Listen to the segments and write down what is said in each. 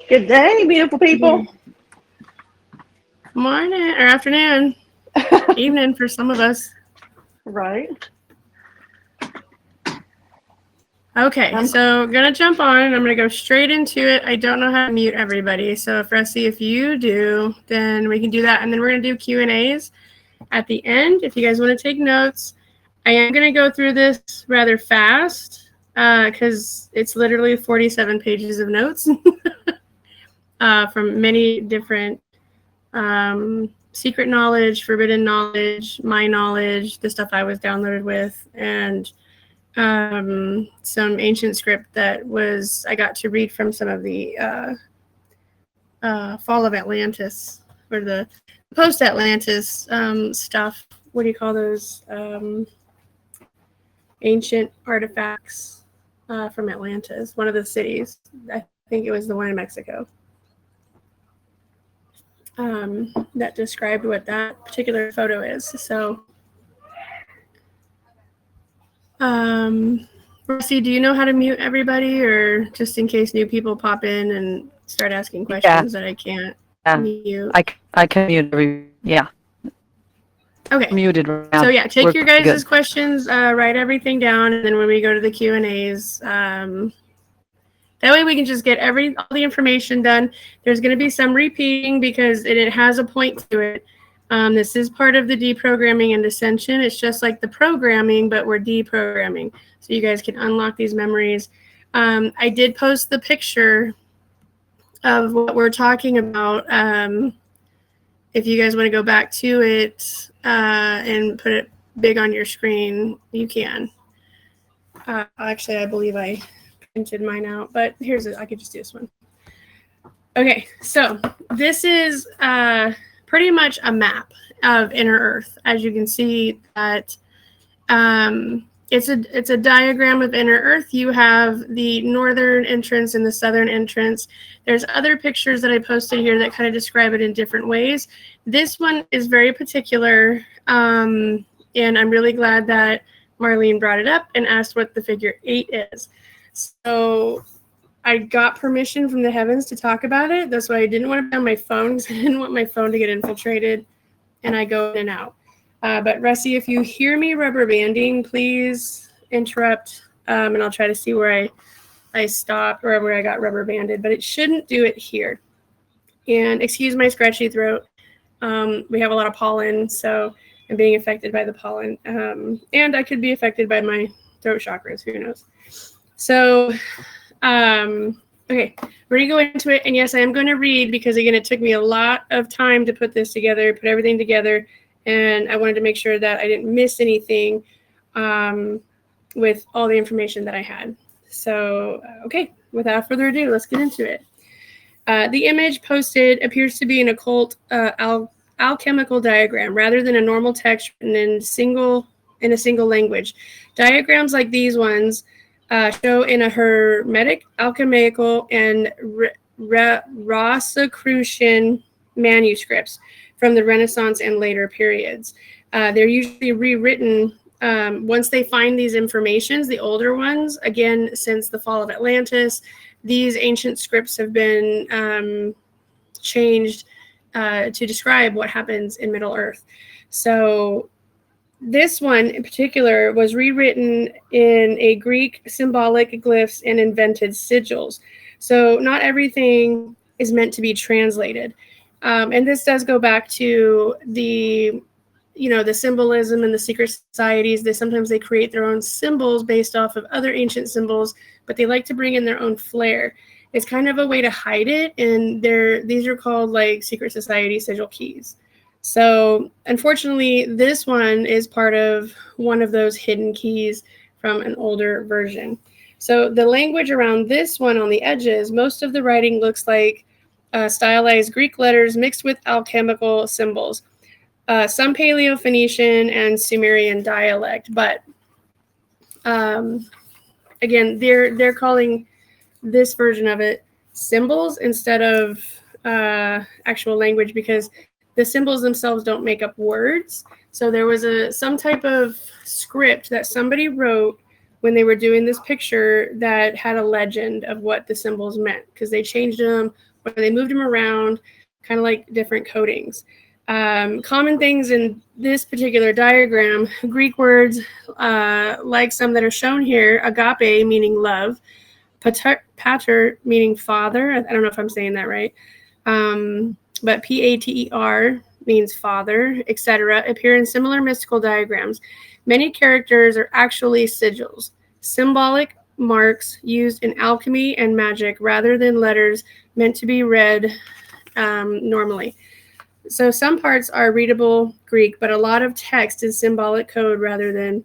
Good day, beautiful people. Morning or afternoon, evening for some of us. Right. Okay, so gonna jump on and I'm gonna go straight into it. I don't know how to mute everybody, so Rusty, if you do, then we can do that, and then we're gonna do Q&As at the end. If you guys want to take notes, I am gonna go through this rather fast because it's literally 47 pages of notes from many different secret knowledge, forbidden knowledge, my knowledge, the stuff I was downloaded with, and some ancient script that I got to read from some of the Fall of Atlantis or the post-Atlantis stuff. What do you call those? Ancient artifacts from Atlantis, one of the cities. I think it was the one in Mexico. That described what that particular photo is. So, Rusty, do you know how to mute everybody, or just in case new people pop in and start asking questions that I can't mute? I can mute every, Okay. I'm muted right now. So yeah, take your guys' questions, write everything down, and then when we go to the Q&As, that way we can just get all the information done. There's going to be some repeating because it has a point to it. This is part of the deprogramming and ascension. It's just like the programming, but we're deprogramming. So you guys can unlock these memories. I did post the picture of what we're talking about. If you guys want to go back to it and put it big on your screen, you can. Actually, I believe I printed mine out, but I could just do this one. Okay, so this is pretty much a map of inner Earth. As you can see, that it's a diagram of inner Earth. You have the northern entrance and the southern entrance. There's other pictures that I posted here that kind of describe it in different ways. This one is very particular, and I'm really glad that Marlene brought it up and asked what the figure 8 is. So I got permission from the heavens to talk about it. That's why I didn't want to be on my phone, because I didn't want my phone to get infiltrated and I go in and out. But Rusty, if you hear me rubber banding, please interrupt, and I'll try to see where I stopped or where I got rubber banded, but it shouldn't do it here. And excuse my scratchy throat. We have a lot of pollen, so I'm being affected by the pollen. And I could be affected by my throat chakras, who knows. So, okay, we're going to go into it. And yes, I am going to read because, again, it took me a lot of time to put this together, put everything together. And I wanted to make sure that I didn't miss anything with all the information that I had. So, okay, without further ado, let's get into it. The image posted appears to be an occult alchemical diagram rather than a normal text written in a single language. Diagrams like these ones show in a hermetic, alchemical, and Rosicrucian manuscripts from the Renaissance and later periods. They're usually rewritten once they find these informations, the older ones. Again, since the fall of Atlantis, these ancient scripts have been changed to describe what happens in Middle Earth. So this one in particular was rewritten in a Greek symbolic glyphs and invented sigils. So not everything is meant to be translated. And this does go back to the symbolism and the secret societies. Sometimes they create their own symbols based off of other ancient symbols, but they like to bring in their own flair. It's kind of a way to hide it, and these are called like secret society sigil keys. So unfortunately, this one is part of one of those hidden keys from an older version. So the language around this one on the edges, most of the writing looks like stylized Greek letters mixed with alchemical symbols. Some Paleo-Phoenician and Sumerian dialect, but again, they're calling this version of it symbols instead of actual language, because the symbols themselves don't make up words. So there was some type of script that somebody wrote when they were doing this picture that had a legend of what the symbols meant, because they changed them or they moved them around, kind of like different codings. Common things in this particular diagram, Greek words like some that are shown here, agape meaning love, pater meaning father. I don't know if I'm saying that right. But pater means father, etc., appear in similar mystical diagrams. Many characters are actually sigils, symbolic marks used in alchemy and magic rather than letters meant to be read normally. So some parts are readable Greek, but a lot of text is symbolic code rather than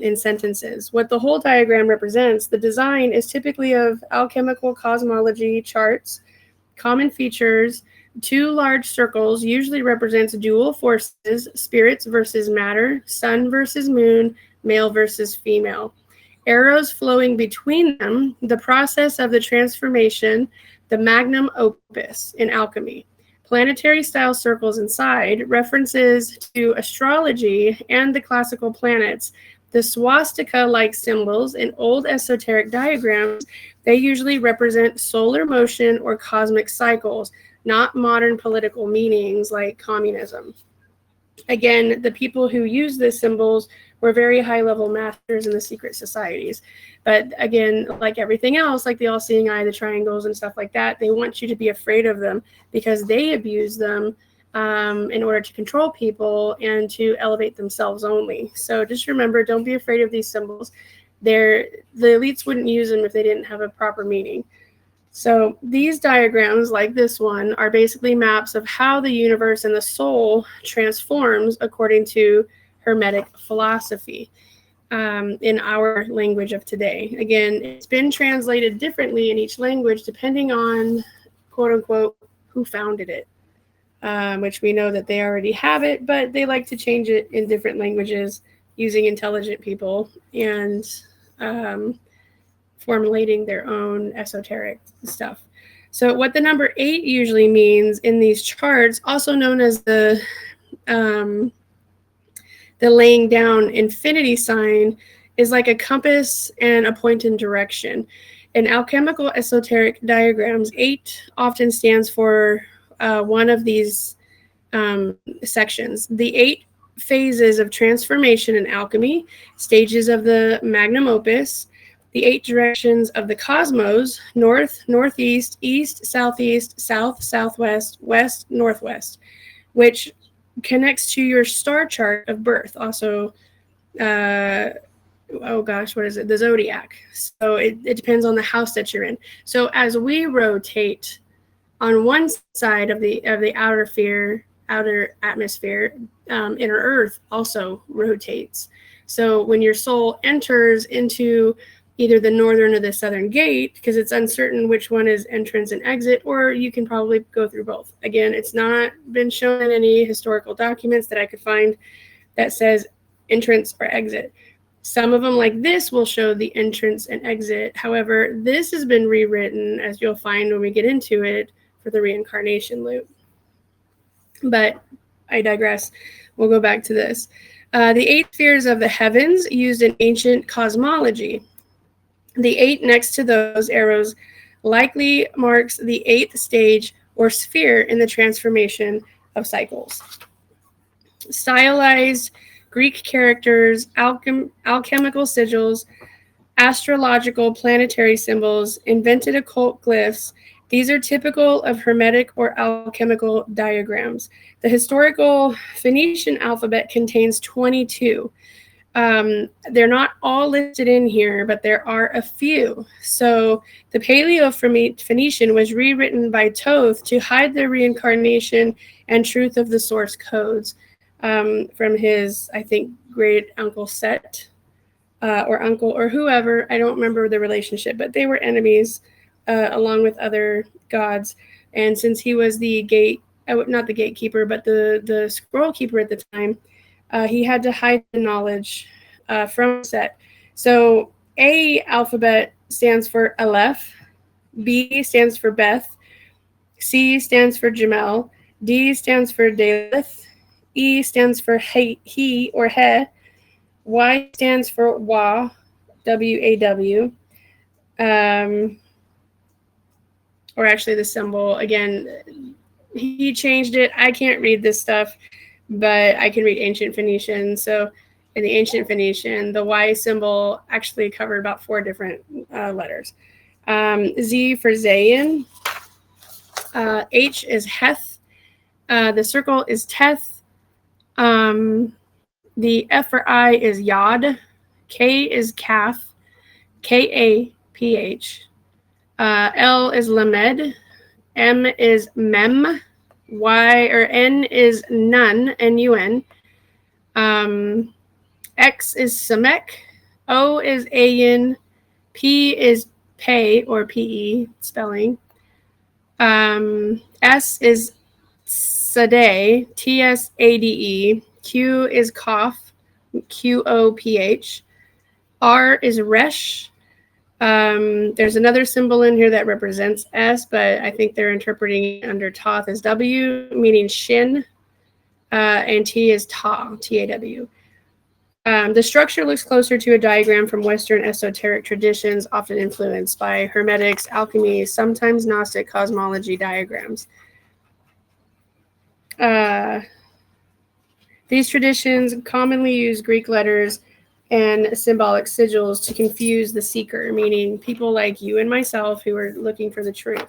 in sentences. What the whole diagram represents, the design is typically of alchemical cosmology charts. Common features, two large circles usually represents dual forces, spirits versus matter, sun versus moon, male versus female. Arrows flowing between them, the process of the transformation, the magnum opus in alchemy. Planetary style circles inside, references to astrology and the classical planets. The swastika-like symbols in old esoteric diagrams, they usually represent solar motion or cosmic cycles, not modern political meanings like communism. Again, the people who use these symbols were very high-level masters in the secret societies. But again, like everything else, like the all-seeing eye, the triangles and stuff like that, they want you to be afraid of them because they abuse them in order to control people and to elevate themselves only. So just remember, don't be afraid of these symbols. The elites wouldn't use them if they didn't have a proper meaning. So these diagrams, like this one, are basically maps of how the universe and the soul transforms according to Hermetic philosophy in our language of today. Again, it's been translated differently in each language depending on, quote unquote, who founded it, which we know that they already have it, but they like to change it in different languages using intelligent people and formulating their own esoteric stuff. So what the number 8 usually means in these charts, also known as the laying down infinity sign, is like a compass and a point in direction. In alchemical esoteric diagrams, 8 often stands for one of these sections. The 8 phases of transformation in alchemy, stages of the magnum opus, the 8 directions of the cosmos, north, northeast, east, southeast, south, southwest, west, northwest, which connects to your star chart of birth. Also, oh gosh, what is it? The zodiac. So it depends on the house that you're in. So as we rotate on one side of the outer atmosphere, inner Earth also rotates. So when your soul enters into either the northern or the southern gate, because it's uncertain which one is entrance and exit, or you can probably go through both. Again, it's not been shown in any historical documents that I could find that says entrance or exit. Some of them, like this, will show the entrance and exit. However, this has been rewritten, as you'll find when we get into it, for the reincarnation loop. But I digress. We'll go back to this. The 8 spheres of the heavens used in ancient cosmology. The 8 next to those arrows likely marks the 8th stage or sphere in the transformation of cycles. Stylized Greek characters, alchemical sigils, astrological planetary symbols, invented occult glyphs. These are typical of Hermetic or alchemical diagrams. The historical Phoenician alphabet contains 22. They're not all listed in here, but there are a few. So the Paleo-Phoenician was rewritten by Thoth to hide the reincarnation and truth of the source codes from his, I think, great uncle Set or uncle or whoever. I don't remember the relationship, but they were enemies along with other gods. And since he was the not the gatekeeper, but the scroll keeper at the time, he had to hide the knowledge from Set. So A alphabet stands for Aleph, B stands for Beth, C stands for Jamel, D stands for Daleth, E stands for he or He, Y stands for Wa, WAW. Or actually the symbol, again, he changed it. I can't read this stuff, but I can read ancient Phoenician. So in the ancient Phoenician, the Y symbol actually covered about 4 different letters. Z for Zayin. H is Heth. The circle is Teth. The F for I is Yod. K is Kaf. Kaph. L is Lamed. M is Mem. Y or N is Nun. Nun. X is Samek. O is Ayin. P is Pe or Pe spelling. S is Sade. Tsade. Q is Kof. Qoph. R is Resh. There's another symbol in here that represents S, but I think they're interpreting it under Toth as W, meaning Shin, and T is Ta, T-A-W. The structure looks closer to a diagram from Western esoteric traditions, often influenced by Hermetics, alchemy, sometimes Gnostic cosmology diagrams. These traditions commonly use Greek letters and symbolic sigils to confuse the seeker, meaning people like you and myself who are looking for the truth.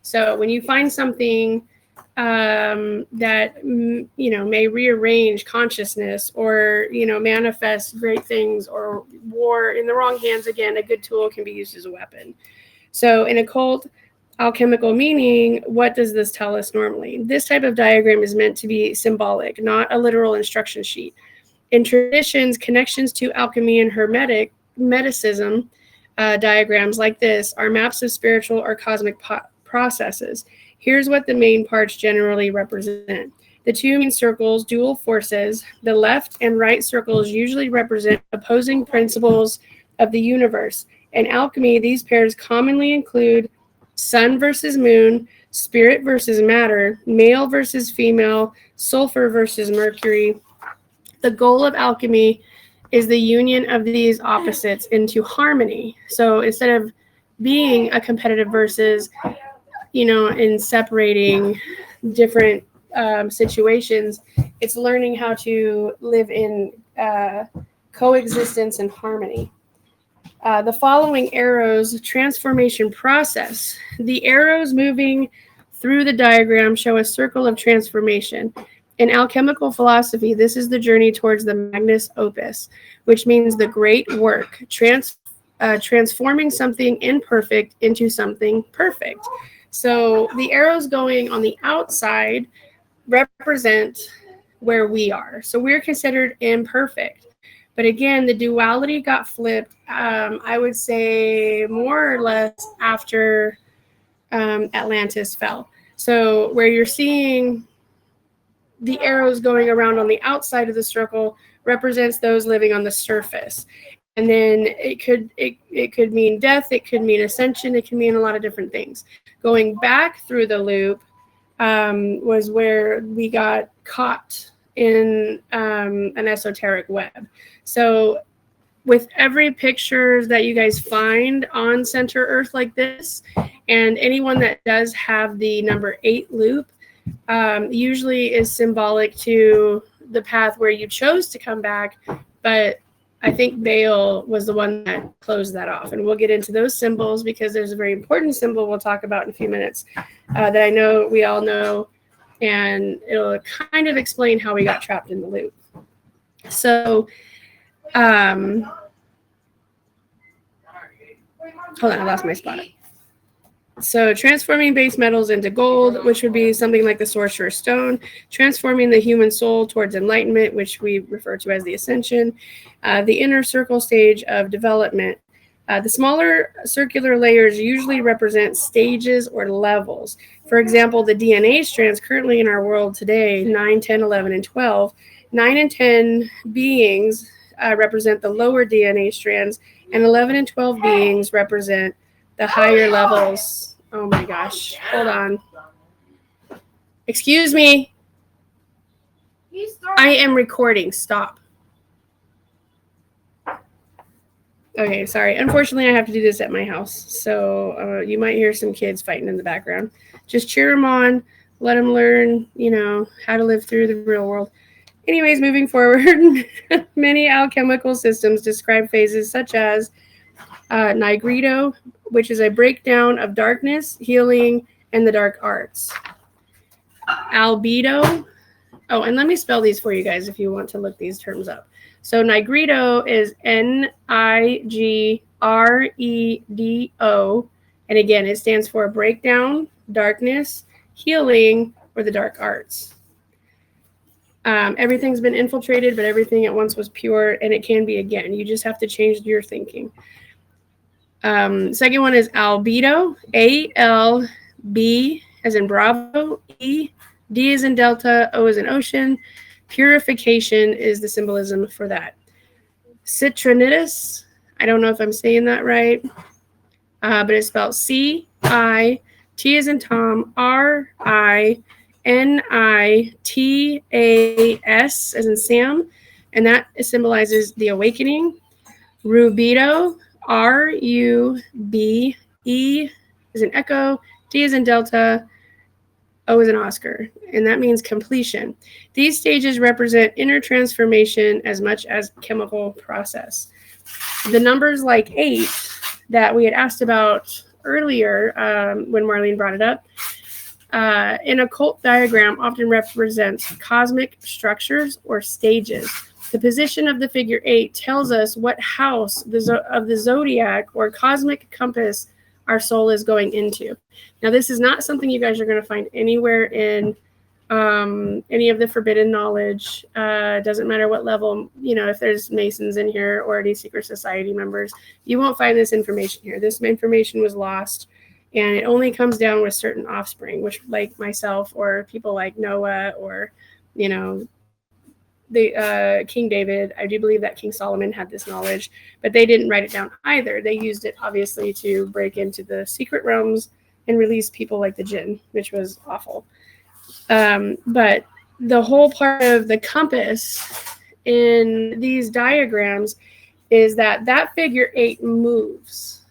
So when you find something that may rearrange consciousness or manifest great things or war in the wrong hands, again, a good tool can be used as a weapon. So in occult alchemical meaning, what does this tell us normally? This type of diagram is meant to be symbolic, not a literal instruction sheet. In traditions, connections to alchemy and hermetic medicism diagrams like this are maps of spiritual or cosmic processes. Here's what the main parts generally represent. The 2 main circles, dual forces. The left and right circles usually represent opposing principles of the universe. In alchemy, these pairs commonly include sun versus moon, spirit versus matter, male versus female, sulfur versus mercury. The goal of alchemy is the union of these opposites into harmony. So instead of being a competitive versus, in separating different situations, it's learning how to live in coexistence and harmony. The following arrows transformation process. The arrows moving through the diagram show a circle of transformation. In alchemical philosophy, this is the journey towards the magnus opus, which means the great work, transforming something imperfect into something perfect. So the arrows going on the outside represent where we are. So we're considered imperfect. But again, the duality got flipped, I would say, more or less after Atlantis fell. So where you're seeing the arrows going around on the outside of the circle represents those living on the surface. And then it could mean death, it could mean ascension, it can mean a lot of different things. Going back through the loop was where we got caught in an esoteric web. So with every picture that you guys find on Center Earth like this, and anyone that does have the number 8 loop, usually is symbolic to the path where you chose to come back, but I think Baal was the one that closed that off. And we'll get into those symbols because there's a very important symbol we'll talk about in a few minutes that I know we all know, and it'll kind of explain how we got trapped in the loop. So, hold on, I lost my spot. So transforming base metals into gold, which would be something like the sorcerer's stone, transforming the human soul towards enlightenment, which we refer to as the ascension, the inner circle stage of development. The smaller circular layers usually represent stages or levels. For example, the DNA strands currently in our world today, 9, 10, 11, and 12, 9 and 10 beings represent the lower DNA strands, and 11 and 12 beings represent the higher levels. Oh my gosh. Hold on. Excuse me. I am recording. Stop. Okay, sorry. Unfortunately, I have to do this at my house. So you might hear some kids fighting in the background. Just cheer them on. Let them learn, how to live through the real world. Anyways, moving forward, many alchemical systems describe phases such as Nigredo, which is a breakdown of darkness, healing, and the dark arts. Albedo. Oh, and let me spell these for you guys if you want to look these terms up. So Nigredo is Nigredo. And again, it stands for breakdown, darkness, healing, or the dark arts. Everything's been infiltrated, but everything at once was pure, and it can be again. You just have to change your thinking. Second one is albedo, A-L-B as in Bravo, E, D as in Delta, O as in Ocean. Purification is the symbolism for that. Citrinitis, I don't know if I'm saying that right, but it's spelled C-I, T as in Tom, R-I-N-I-T-A-S as in Sam, and that symbolizes the awakening. Rubedo, R-U-B-E as in Echo, D as in Delta, O as in Oscar, and that means completion. These stages represent inner transformation as much as chemical process. The numbers like 8 that we had asked about earlier when Marlene brought it up, in a occult diagram often represents cosmic structures or stages. The position of the figure 8 tells us what house of the zodiac or cosmic compass our soul is going into. Now, this is not something you guys are going to find anywhere in any of the forbidden knowledge. Doesn't matter what level, if there's Masons in here or any secret society members, you won't find this information here. This information was lost, and it only comes down with certain offspring, which like myself or people like Noah or, the King David. I do believe that King Solomon had this knowledge, but they didn't write it down either. They used it obviously to break into the secret realms and release people like the jinn, which was awful. But the whole part of the compass in these diagrams is that figure 8 moves.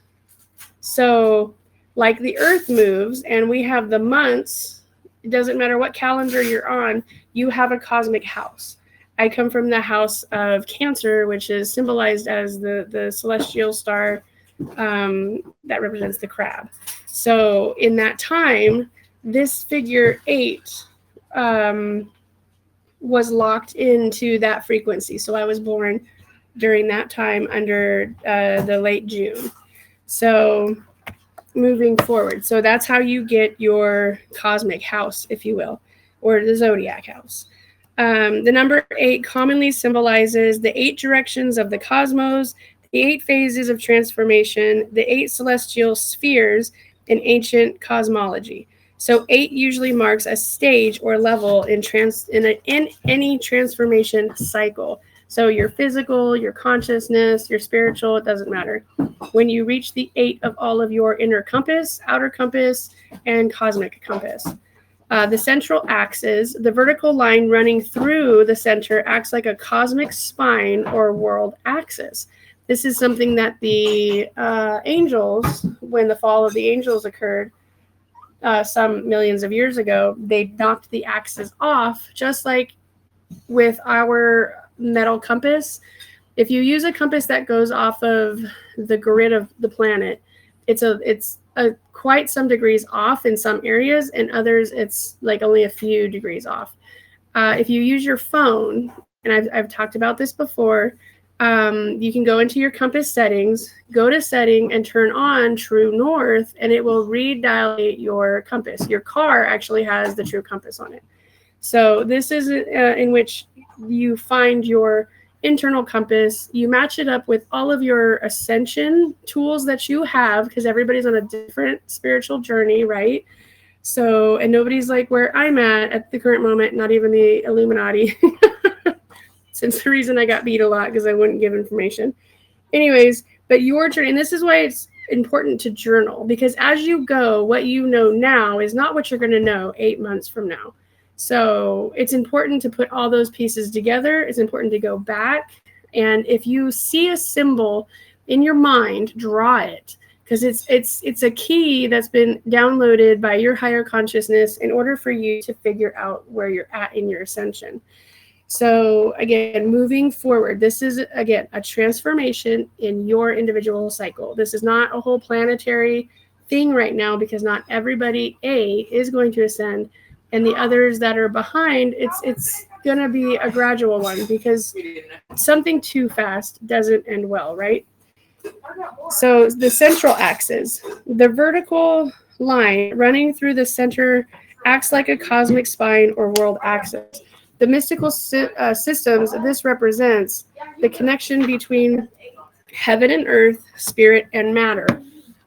So like the earth moves and we have the months, it doesn't matter what calendar you're on, you have a cosmic house. I come from the house of Cancer, which is symbolized as the celestial star that represents the crab. So in that time, this figure 8 was locked into that frequency. So I was born during that time under the late June. So moving forward. So that's how you get your cosmic house, if you will, or the zodiac house. The number 8 commonly symbolizes the 8 directions of the cosmos, the 8 phases of transformation, the 8 celestial spheres in ancient cosmology. So 8 usually marks a stage or level in any transformation cycle. So your physical, your consciousness, your spiritual, it doesn't matter. When you reach the 8 of all of your inner compass, outer compass, and cosmic compass. The central axis, the vertical line running through the center, acts like a cosmic spine or world axis. This is something that the angels, when the fall of the angels occurred some millions of years ago, they knocked the axis off, just like with our metal compass. If you use a compass that goes off of the grid of the planet, it's quite some degrees off in some areas, and others it's like only a few degrees off. If you use your phone, and I've talked about this before, you can go into your compass settings, go to setting, and turn on true north, and it will redilate your compass. Your car actually has the true compass on it. So this is in which you find your internal compass, you match it up with all of your ascension tools that you have, because everybody's on a different spiritual journey, right? So, and nobody's like where I'm at the current moment, not even the Illuminati. Since the reason I got beat a lot because I wouldn't give information. Anyways, but your journey, and this is why it's important to journal, because as you go, what you know now is not what you're going to know 8 months from now. So it's important to put all those pieces together. It's important to go back. And if you see a symbol in your mind, draw it, because it's a key that's been downloaded by your higher consciousness in order for you to figure out where you're at in your ascension. So again, moving forward, this is again a transformation in your individual cycle. This is not a whole planetary thing right now, because not everybody is going to ascend, and the others that are behind, it's going to be a gradual one, because something too fast doesn't end well, right? So the central axis, the vertical line running through the center, acts like a cosmic spine or world axis. The mystical systems this represents the connection between heaven and earth, spirit and matter,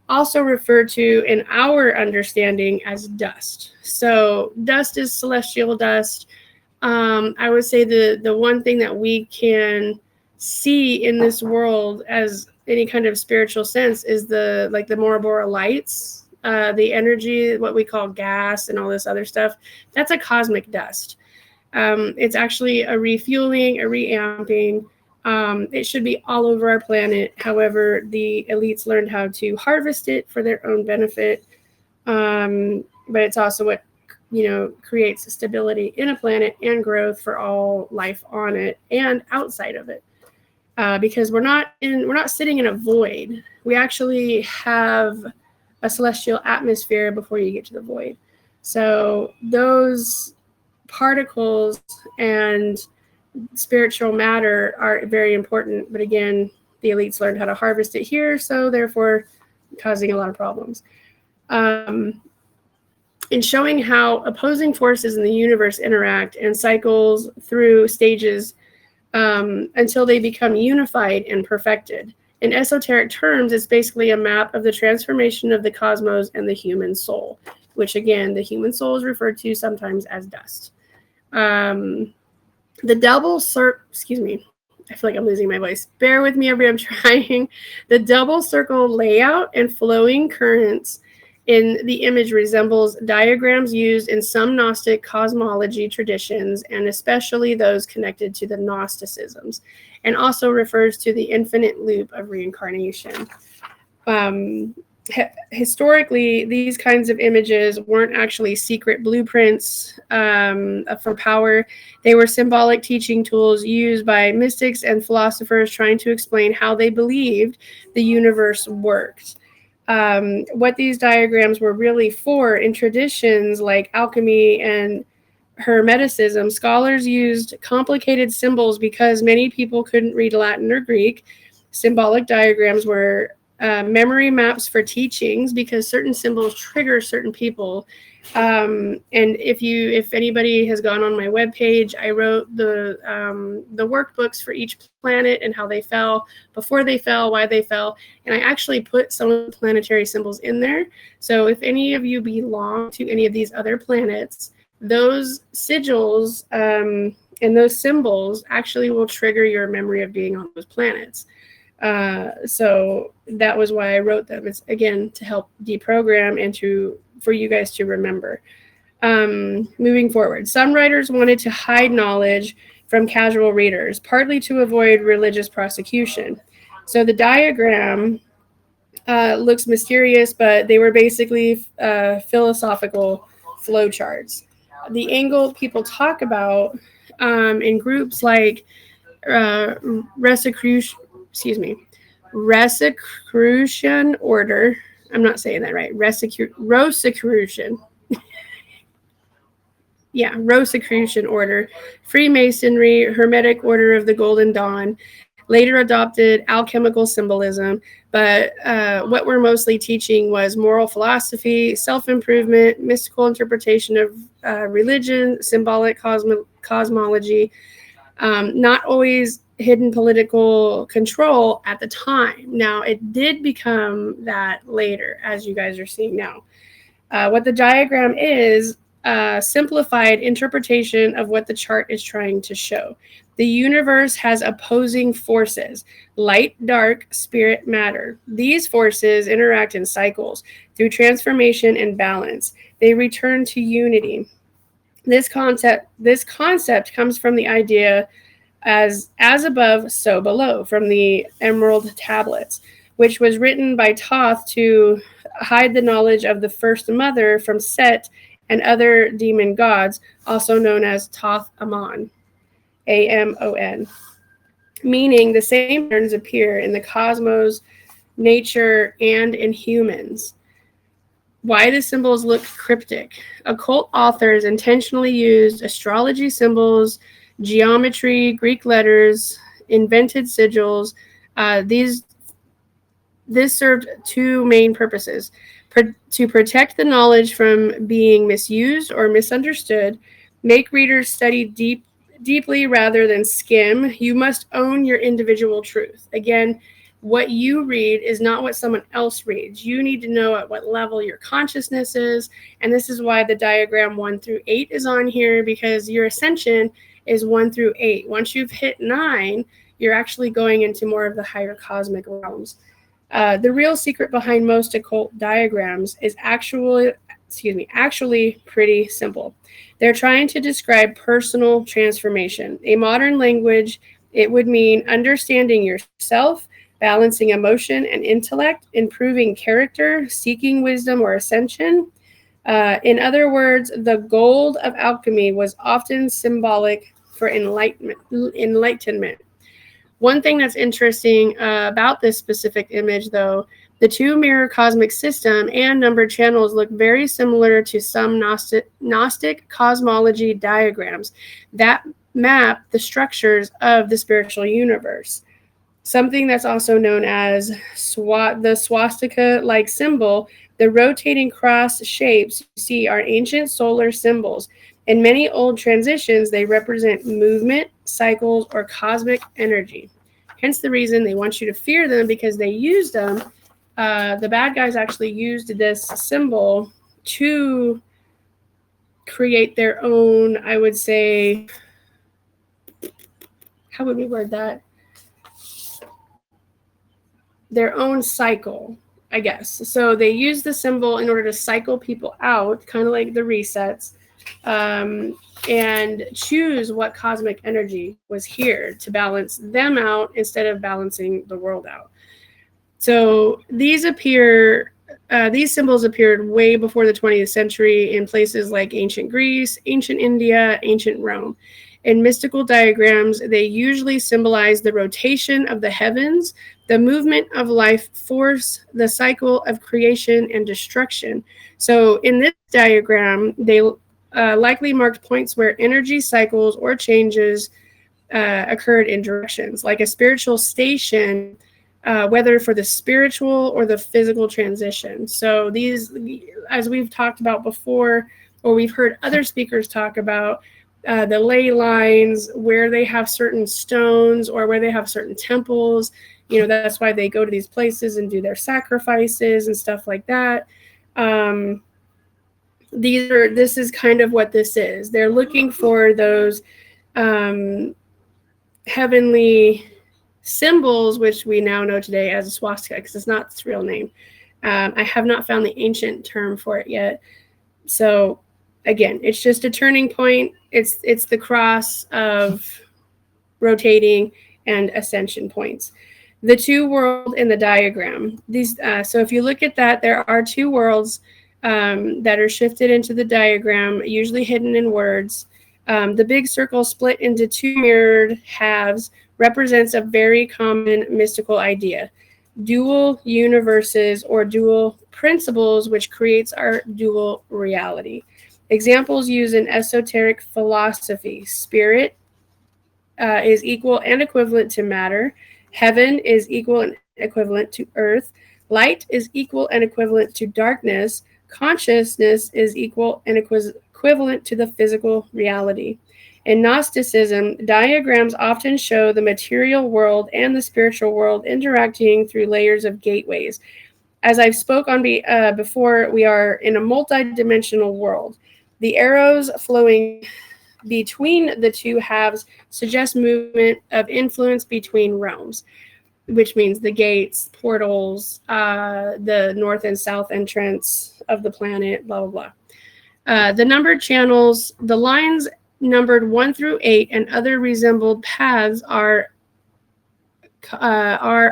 also referred to in our understanding as dust. So dust is celestial dust. I would say the one thing that we can see in this world as any kind of spiritual sense is the Morabora lights, the energy, what we call gas and all this other stuff. That's a cosmic dust. It's actually a refueling, a reamping. It should be all over our planet. However, the elites learned how to harvest it for their own benefit. But it's also what, creates stability in a planet and growth for all life on it and outside of it. Because we're not sitting in a void. We actually have a celestial atmosphere before you get to the void. So those particles and spiritual matter are very important, but again, the elites learned how to harvest it here, so therefore causing a lot of problems. In showing how opposing forces in the universe interact and cycles through stages until they become unified and perfected. In esoteric terms, it's basically a map of the transformation of the cosmos and the human soul, which again, the human soul is referred to sometimes as dust. The double excuse me, I feel like I'm losing my voice. Bear with me, everybody, I'm trying. The double circle layout and flowing currents in the image resembles diagrams used in some Gnostic cosmology traditions, and especially those connected to the Gnosticisms, and also refers to the infinite loop of reincarnation. Historically, these kinds of images weren't actually secret blueprints for power. They were symbolic teaching tools used by mystics and philosophers trying to explain how they believed the universe worked. What these diagrams were really for in traditions like alchemy and Hermeticism, scholars used complicated symbols because many people couldn't read Latin or Greek. Symbolic diagrams were memory maps for teachings because certain symbols trigger certain people. And if anybody has gone on my webpage, I wrote the workbooks for each planet and how they fell, before they fell, why they fell, and I actually put some of the planetary symbols in there. So if any of you belong to any of these other planets, those sigils and those symbols actually will trigger your memory of being on those planets. So that was why I wrote them. It's again to help deprogram and for you guys to remember. Moving forward, some writers wanted to hide knowledge from casual readers, partly to avoid religious prosecution. So the diagram looks mysterious, but they were basically philosophical flowcharts. The angle people talk about in groups like Rosicrucian order. I'm not saying that right. Rosicrucian. Yeah, Rosicrucian order, Freemasonry, Hermetic Order of the Golden Dawn, later adopted alchemical symbolism, but what we're mostly teaching was moral philosophy, self-improvement, mystical interpretation of religion, symbolic cosmology, not always hidden political control at the time. Now, it did become that later, as you guys are seeing now. What the diagram is, simplified interpretation of what the chart is trying to show. The universe has opposing forces, light, dark, spirit, matter. These forces interact in cycles through transformation and balance. They return to unity. This concept comes from the idea as above, so below, from the Emerald Tablets, which was written by Thoth to hide the knowledge of the first mother from Set and other demon gods, also known as Thoth Amon, Amon, meaning the same patterns appear in the cosmos, nature, and in humans. Why the symbols look cryptic. Occult authors intentionally used astrology symbols, geometry, Greek letters, invented sigils. This served two main purposes: to protect the knowledge from being misused or misunderstood, make readers study deeply rather than skim. You must own your individual truth. Again, what you read is not what someone else reads. You need to know at what level your consciousness is, and this is why the diagram 1 through 8 is on here, because your ascension is 1 through 8. Once you've hit 9, you're actually going into more of the higher cosmic realms. The real secret behind most occult diagrams is actually pretty simple. They're trying to describe personal transformation. A modern language, it would mean understanding yourself, balancing emotion and intellect, improving character, seeking wisdom or ascension. In other words, the gold of alchemy was often symbolic for enlightenment. One thing that's interesting about this specific image, though, the two mirror cosmic system and numbered channels look very similar to some Gnostic cosmology diagrams that map the structures of the spiritual universe. Something that's also known as the swastika-like symbol, the rotating cross shapes you see are ancient solar symbols. In many old transitions, they represent movement, cycles, or cosmic energy. Hence the reason they want you to fear them, because they used them. The bad guys actually used this symbol to create their own, I would say, how would we word that? Their own cycle, I guess. So they use the symbol in order to cycle people out, kind of like the resets, and choose what cosmic energy was here to balance them out instead of balancing the world out. So these symbols appeared way before the 20th century in places like ancient Greece, ancient India, ancient Rome. In mystical diagrams, they usually symbolize the rotation of the heavens, the movement of life force, the cycle of creation and destruction. So in this diagram, they likely marked points where energy cycles or changes occurred in directions, like a spiritual station, whether for the spiritual or the physical transition. So these, as we've talked about before, or we've heard other speakers talk about, the ley lines, where they have certain stones or where they have certain temples. You know, that's why they go to these places and do their sacrifices and stuff like that. This is kind of what this is. They're looking for those heavenly symbols, which we now know today as a swastika, because it's not its real name. I have not found the ancient term for it yet. So again, it's just a turning point. It's the cross of rotating and ascension points. The two worlds in the diagram. So if you look at that, there are two worlds that are shifted into the diagram, usually hidden in words. The big circle split into two mirrored halves represents a very common mystical idea: dual universes or dual principles, which creates our dual reality. Examples used in esoteric philosophy: spirit is equal and equivalent to matter. Heaven is equal and equivalent to earth. Light is equal and equivalent to darkness. Consciousness is equal and equivalent to the physical reality. In Gnosticism, diagrams often show the material world and the spiritual world interacting through layers of gateways. As I've spoke on before, we are in a multi-dimensional world. The arrows flowing between the two halves suggest movement of influence between realms, which means the gates, portals, the north and south entrance of the planet, blah, blah, blah. The numbered channels, the lines numbered 1 through 8, and other resembled paths are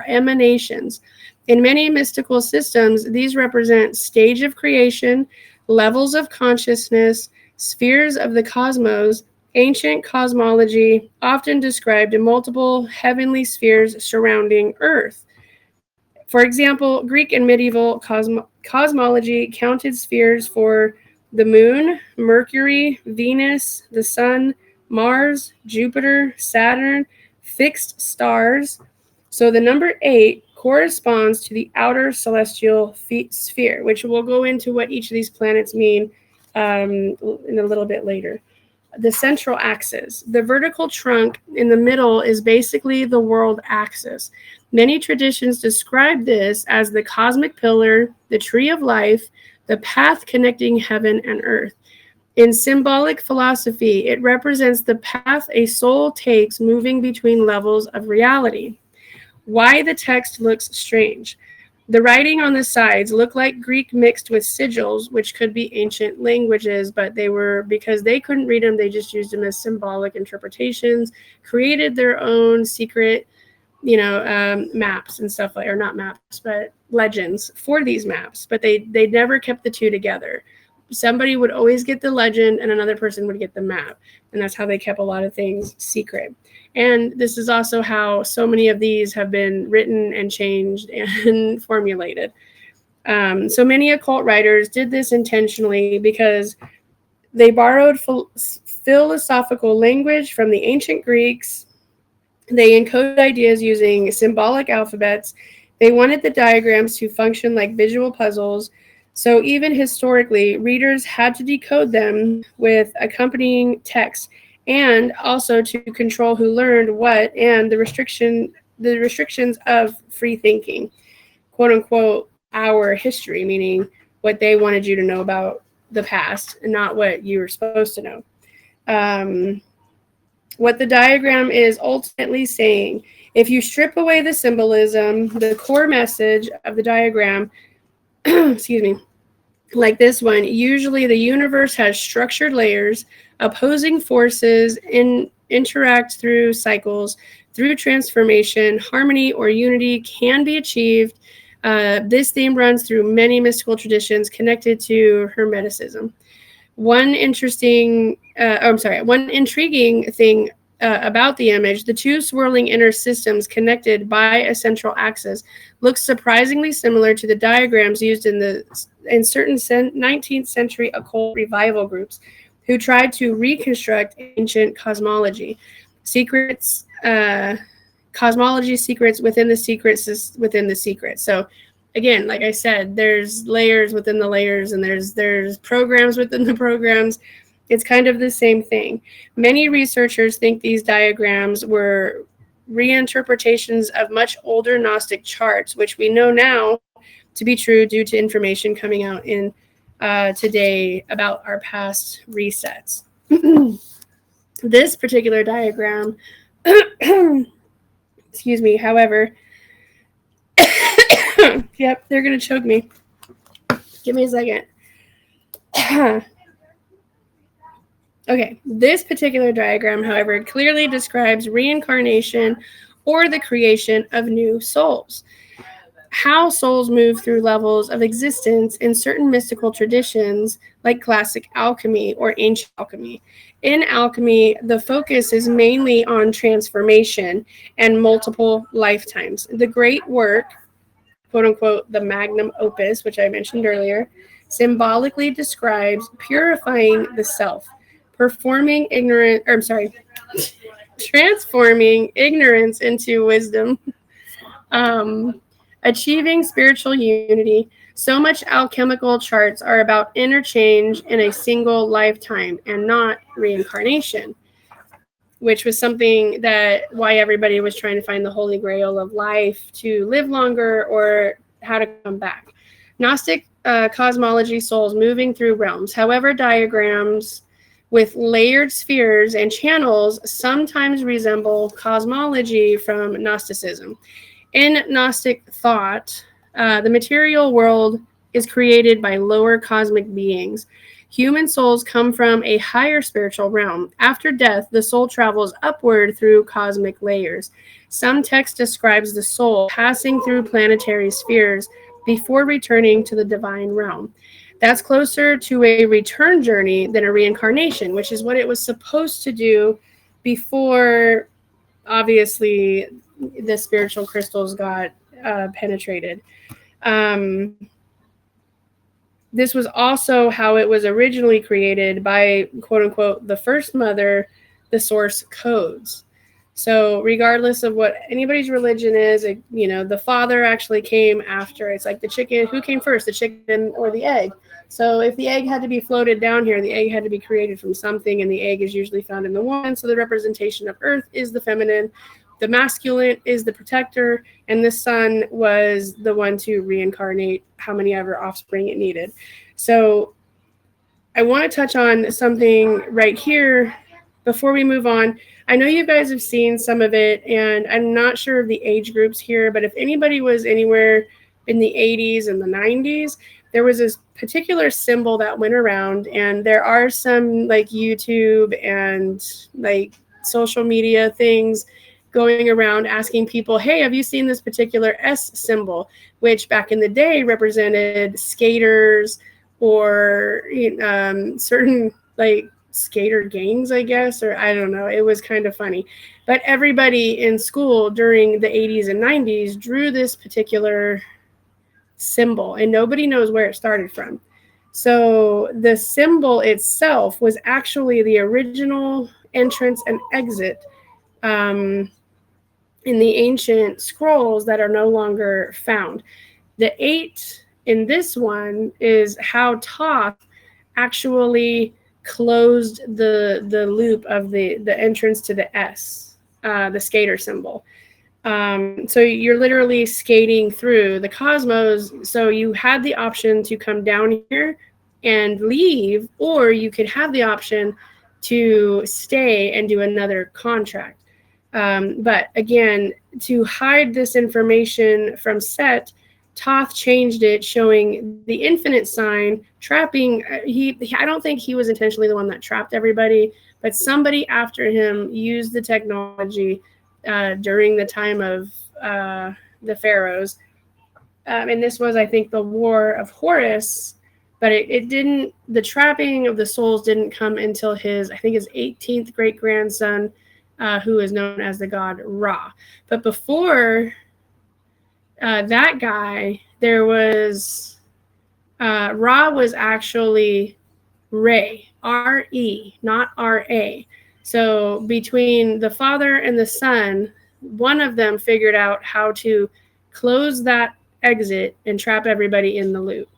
emanations. In many mystical systems, these represent stage of creation, levels of consciousness, spheres of the cosmos. Ancient cosmology often described multiple heavenly spheres surrounding Earth. For example, Greek and medieval cosmology counted spheres for the moon, Mercury, Venus, the sun, Mars, Jupiter, Saturn, fixed stars. So the number 8 corresponds to the outer celestial sphere, which we'll go into what each of these planets mean in a little bit later. The central axis. The vertical trunk in the middle is basically the world axis. Many traditions describe this as the cosmic pillar, the tree of life, the path connecting heaven and earth. In symbolic philosophy, it represents the path a soul takes moving between levels of reality. Why the text looks strange. The writing on the sides look like Greek mixed with sigils, which could be ancient languages, but they were, because they couldn't read them, they just used them as symbolic interpretations, created their own secret, maps and stuff like, or not maps, but legends for these maps, but they never kept the two together. Somebody would always get the legend and another person would get the map. And that's how they kept a lot of things secret. And this is also how so many of these have been written and changed and formulated. So many occult writers did this intentionally because they borrowed philosophical language from the ancient Greeks. They encoded ideas using symbolic alphabets. They wanted the diagrams to function like visual puzzles. So even historically, readers had to decode them with accompanying text, and also to control who learned what, and the restrictions of free thinking, quote unquote, our history, meaning what they wanted you to know about the past and not what you were supposed to know. What the diagram is ultimately saying, if you strip away the symbolism, the core message of the diagram, excuse me, like this one, usually the universe has structured layers, opposing forces interact through cycles, through transformation, harmony or unity can be achieved. This theme runs through many mystical traditions connected to Hermeticism. One intriguing thing about the image, the two swirling inner systems connected by a central axis looks surprisingly similar to the diagrams used in certain 19th century occult revival groups who tried to reconstruct ancient cosmology. Cosmology secrets within the secrets within the secrets. So again, like I said, there's layers within the layers, and there's programs within the programs. It's kind of the same thing. Many researchers think these diagrams were reinterpretations of much older Gnostic charts, which we know now to be true due to information coming out in today about our past resets. This particular diagram, excuse me, however, yep, they're going to choke me. Give me a second. Okay, this particular diagram, however, clearly describes reincarnation or the creation of new souls. How souls move through levels of existence in certain mystical traditions like classic alchemy or ancient alchemy. In alchemy, the focus is mainly on transformation and multiple lifetimes. The great work, quote unquote, the magnum opus, which I mentioned earlier, symbolically describes purifying the self, transforming ignorance into wisdom, achieving spiritual unity. So much alchemical charts are about interchange in a single lifetime and not reincarnation, which was something that why everybody was trying to find the holy grail of life to live longer or how to come back. Gnostic cosmology souls moving through realms. However, diagrams with layered spheres and channels sometimes resemble cosmology from Gnosticism. In Gnostic thought, the material world is created by lower cosmic beings. Human souls come from a higher spiritual realm. After death, the soul travels upward through cosmic layers. Some text describes the soul passing through planetary spheres before returning to the divine realm. That's closer to a return journey than a reincarnation, which is what it was supposed to do before, obviously, the spiritual crystals got penetrated. This was also how it was originally created by, quote unquote, the first mother, the source codes. So regardless of what anybody's religion is, the father actually came after. It's like the chicken. Who came first, the chicken or the egg? So if the egg had to be floated down here, the egg had to be created from something, and the egg is usually found in the woman. So the representation of earth is the feminine. The masculine is the protector, and the son was the one to reincarnate how many ever offspring it needed. So I want to touch on something right here before we move on. I know you guys have seen some of it, and I'm not sure of the age groups here, but if anybody was anywhere in the 80s and the 90s, there was this particular symbol that went around, and there are some like YouTube and like social media things going around asking people, hey, have you seen this particular S symbol, which back in the day represented skaters or certain like skater gangs, I guess, or I don't know. It was kind of funny. But everybody in school during the 80s and 90s drew this particular symbol, and nobody knows where it started from. So the symbol itself was actually the original entrance and exit in the ancient scrolls that are no longer found. The 8 in this one is how Thoth actually closed the loop of the entrance to the S, the skater symbol. So you're literally skating through the cosmos. So you had the option to come down here and leave, or you could have the option to stay and do another contract. But again, to hide this information from Set, Thoth changed it, showing the infinite sign, trapping. I don't think he was intentionally the one that trapped everybody, but somebody after him used the technology during the time of the pharaohs. And this was, I think, the War of Horus, but it didn't, the trapping of the souls didn't come until his 18th great grandson, who is known as the god Ra. But before that guy, there was Ra was actually Re, R-E, not R-A. So between the father and the son, one of them figured out how to close that exit and trap everybody in the loop.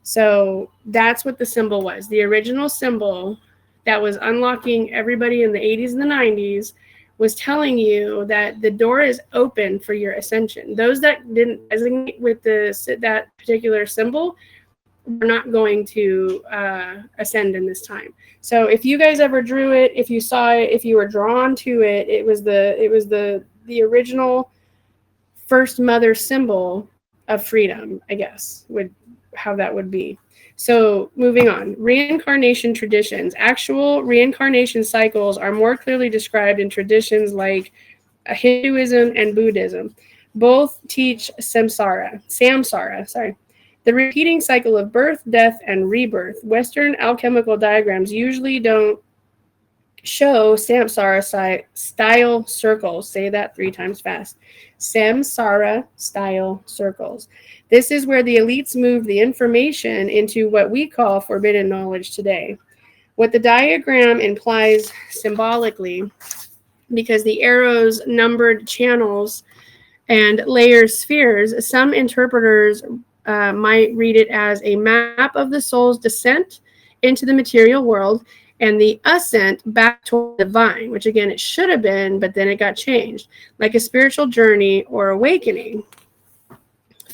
So that's what the symbol was. The original symbol that was unlocking everybody in the 80s and the 90s was telling you that the door is open for your ascension. Those that didn't designate with that particular symbol were not going to ascend in this time. So if you guys ever drew it, if you saw it, if you were drawn to it, it was the original first mother symbol of freedom, I guess, how that would be. So moving on, reincarnation traditions. Actual reincarnation cycles are more clearly described in traditions like Hinduism and Buddhism. Both teach samsara. The repeating cycle of birth, death, and rebirth. Western alchemical diagrams usually don't show samsara style circles. Say that 3 times fast. Samsara style circles. This is where the elites move the information into what we call forbidden knowledge today. What the diagram implies symbolically, because the arrows numbered channels and layer spheres, some interpreters might read it as a map of the soul's descent into the material world and the ascent back toward the divine, which again it should have been, but then it got changed, like a spiritual journey or awakening.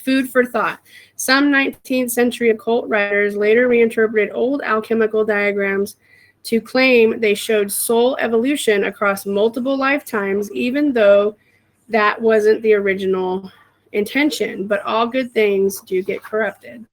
Food for thought. Some 19th century occult writers later reinterpreted old alchemical diagrams to claim they showed soul evolution across multiple lifetimes, even though that wasn't the original intention. But all good things do get corrupted.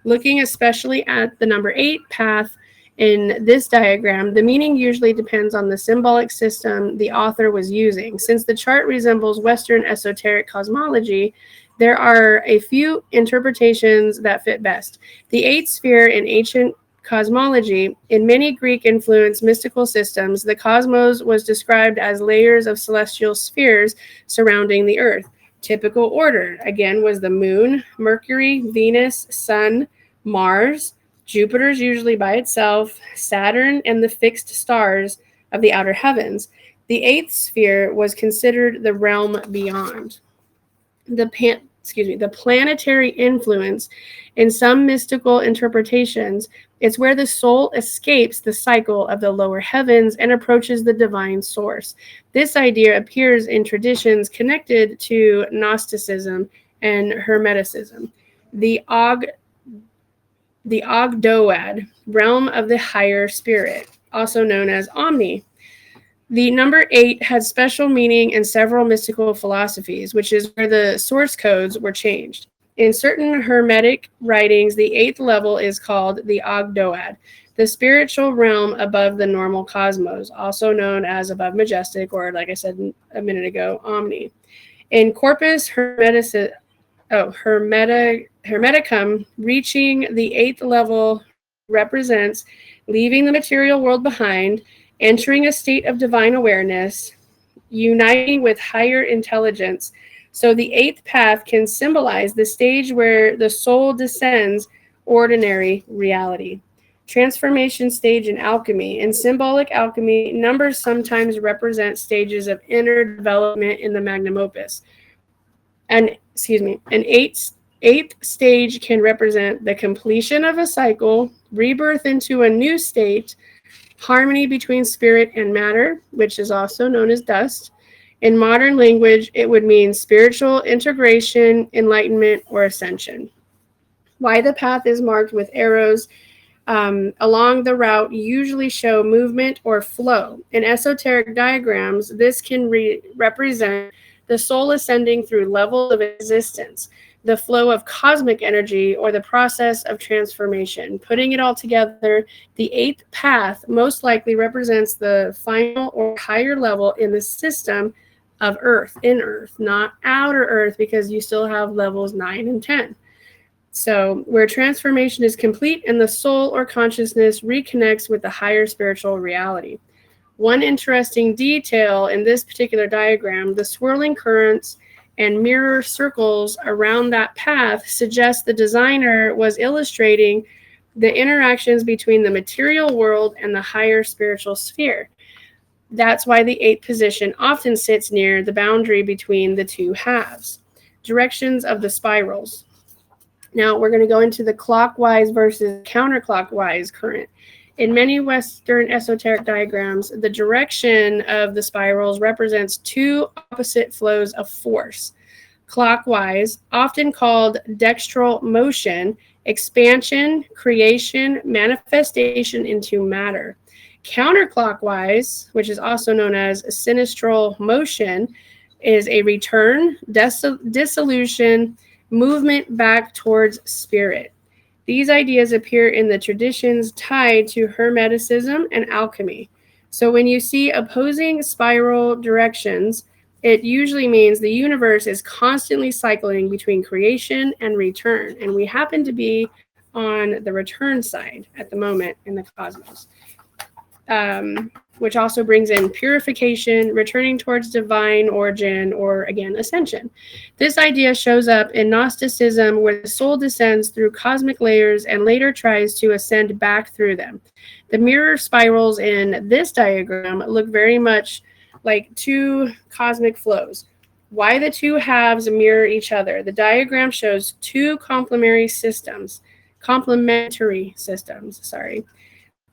Looking especially at the number 8 path, In this diagram, the meaning usually depends on the symbolic system the author was using. Since the chart resembles Western esoteric cosmology, there are a few interpretations that fit best. The eighth sphere in ancient cosmology, in many Greek-influenced mystical systems, the cosmos was described as layers of celestial spheres surrounding the Earth. Typical order, again, was the Moon, Mercury, Venus, Sun, Mars, Jupiter's usually by itself, Saturn, and the fixed stars of the outer heavens. The eighth sphere was considered the realm beyond. The planetary influence in some mystical interpretations, it's where the soul escapes the cycle of the lower heavens and approaches the divine source. This idea appears in traditions connected to Gnosticism and Hermeticism. The Ogdoad, realm of the higher spirit, also known as Omni. The number 8 had special meaning in several mystical philosophies, which is where the source codes were changed. In certain Hermetic writings, the 8th level is called the Ogdoad, the spiritual realm above the normal cosmos, also known as above majestic, or like I said a minute ago, Omni. In Corpus Hermeticum, reaching the 8th level represents leaving the material world behind, entering a state of divine awareness, uniting with higher intelligence. So the 8th path can symbolize the stage where the soul descends ordinary reality. Transformation stage in alchemy. In symbolic alchemy, numbers sometimes represent stages of inner development in the magnum opus. An eighth stage can represent the completion of a cycle, rebirth into a new state, harmony between spirit and matter, which is also known as dust. In modern language, it would mean spiritual integration, enlightenment, or ascension. Why the path is marked with arrows along the route usually show movement or flow. In esoteric diagrams, this can represent the soul ascending through levels of existence, the flow of cosmic energy, or the process of transformation. Putting it all together, the 8th path most likely represents the final or higher level in the system of Earth, in Earth, not outer Earth, because you still have levels 9 and 10. So where transformation is complete and the soul or consciousness reconnects with the higher spiritual reality. One interesting detail in this particular diagram, the swirling currents and mirror circles around that path suggest the designer was illustrating the interactions between the material world and the higher spiritual sphere. That's why the 8th position often sits near the boundary between the two halves. Directions of the spirals. Now we're going to go into the clockwise versus counterclockwise current. In many Western esoteric diagrams, the direction of the spirals represents two opposite flows of force. Clockwise, often called dextral motion, expansion, creation, manifestation into matter. Counterclockwise, which is also known as sinistral motion, is a return, dissolution, movement back towards spirit. These ideas appear in the traditions tied to Hermeticism and alchemy. So when you see opposing spiral directions, it usually means the universe is constantly cycling between creation and return. And we happen to be on the return side at the moment in the cosmos, which also brings in purification, returning towards divine origin, or again, ascension. This idea shows up in Gnosticism, where the soul descends through cosmic layers and later tries to ascend back through them. The mirror spirals in this diagram look very much like two cosmic flows. Why the two halves mirror each other? The diagram shows two complementary systems.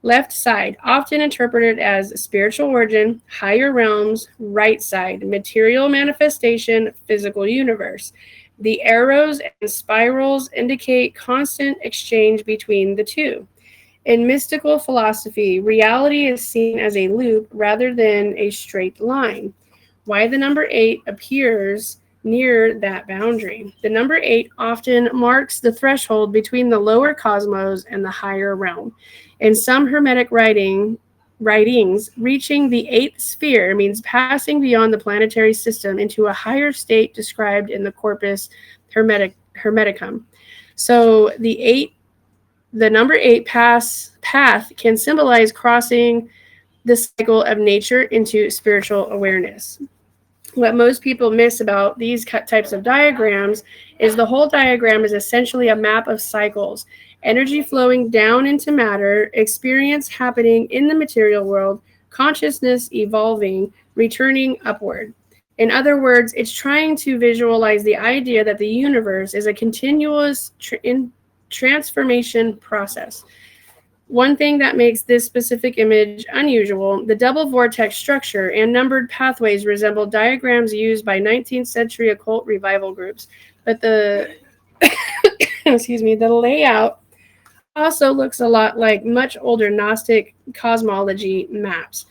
Left side, often interpreted as spiritual origin, higher realms. Right side, material manifestation, physical universe. The arrows and spirals indicate constant exchange between the two. In mystical philosophy, reality is seen as a loop rather than a straight line. Why the number 8 appears near that boundary. The number 8 often marks the threshold between the lower cosmos and the higher realm. In some Hermetic writings, reaching the eighth sphere means passing beyond the planetary system into a higher state described in the Corpus Hermeticum. So the number 8 path can symbolize crossing the cycle of nature into spiritual awareness. What most people miss about these types of diagrams is the whole diagram is essentially a map of cycles, energy flowing down into matter, experience happening in the material world, consciousness evolving, returning upward. In other words, it's trying to visualize the idea that the universe is a continuous transformation process. One thing that makes this specific image unusual, the double vortex structure and numbered pathways resemble diagrams used by 19th century occult revival groups. But the the layout also looks a lot like much older Gnostic cosmology maps.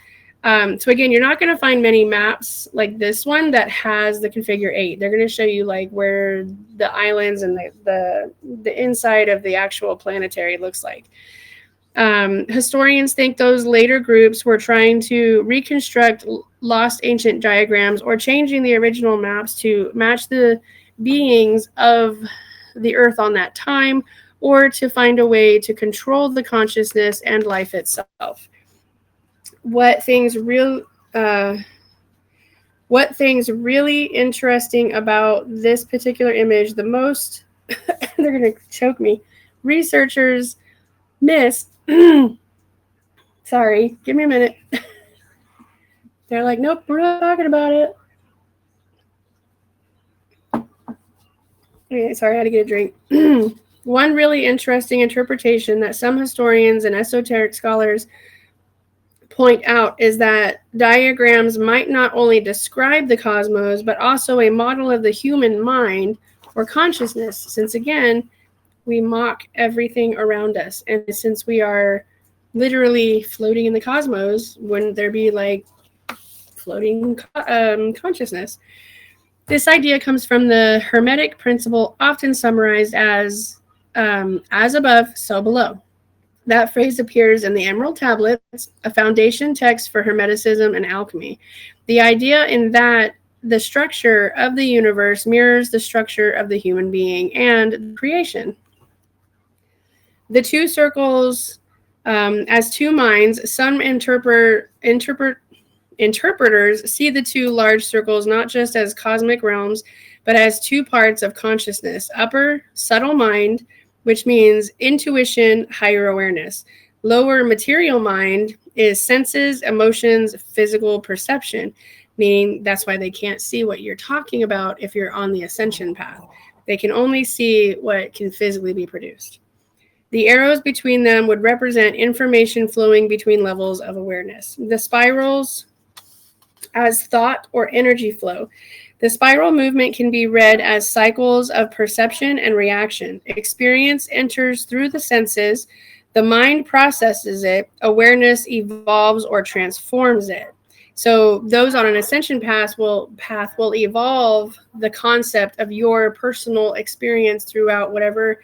So again, you're not going to find many maps like this one that has the configure 8. They're going to show you like where the islands and the inside of the actual planetary looks like. Historians think those later groups were trying to reconstruct lost ancient diagrams or changing the original maps to match the beings of the earth on that time, or to find a way to control the consciousness and life itself. What things really interesting about this particular image, the most, they're going to choke me, researchers miss. Sorry, give me a minute. They're like, nope, we're not talking about it. Okay, sorry, I had to get a drink. One really interesting interpretation that some historians and esoteric scholars point out is that diagrams might not only describe the cosmos, but also a model of the human mind or consciousness, since again, we mock everything around us. And since we are literally floating in the cosmos, wouldn't there be like floating consciousness? This idea comes from the Hermetic principle, often summarized as above, so below. That phrase appears in the Emerald Tablets, a foundation text for Hermeticism and alchemy. The idea in that the structure of the universe mirrors the structure of the human being and creation. The two circles as two minds, some interpreters see the two large circles not just as cosmic realms, but as two parts of consciousness. Upper, subtle mind, which means intuition, higher awareness. Lower, material mind is senses, emotions, physical perception, meaning that's why they can't see what you're talking about if you're on the ascension path. They can only see what can physically be produced. The arrows between them would represent information flowing between levels of awareness. The spirals as thought or energy flow. The spiral movement can be read as cycles of perception and reaction. Experience enters through the senses. The mind processes it. Awareness evolves or transforms it. So those on an ascension path will evolve the concept of your personal experience throughout whatever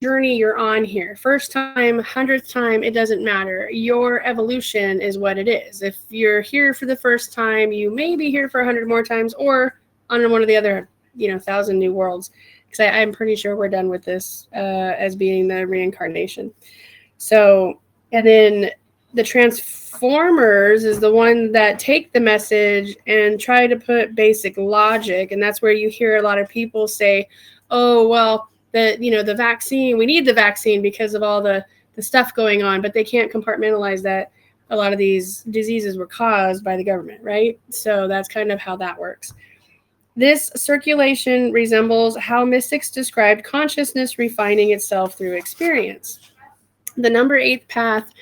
journey you're on here. First time, 100th time, it doesn't matter. Your evolution is what it is. If you're here for the first time, you may be here for 100 more times, or on one of the other, 1,000 new worlds. Because I'm pretty sure we're done with this as being the reincarnation. So, and then the transformers is the one that take the message and try to put basic logic. And that's where you hear a lot of people say, oh, well, the vaccine, we need the vaccine because of all the stuff going on, but they can't compartmentalize that a lot of these diseases were caused by the government, right? So that's kind of how that works. This circulation resembles how mystics described consciousness refining itself through experience. The number 8th path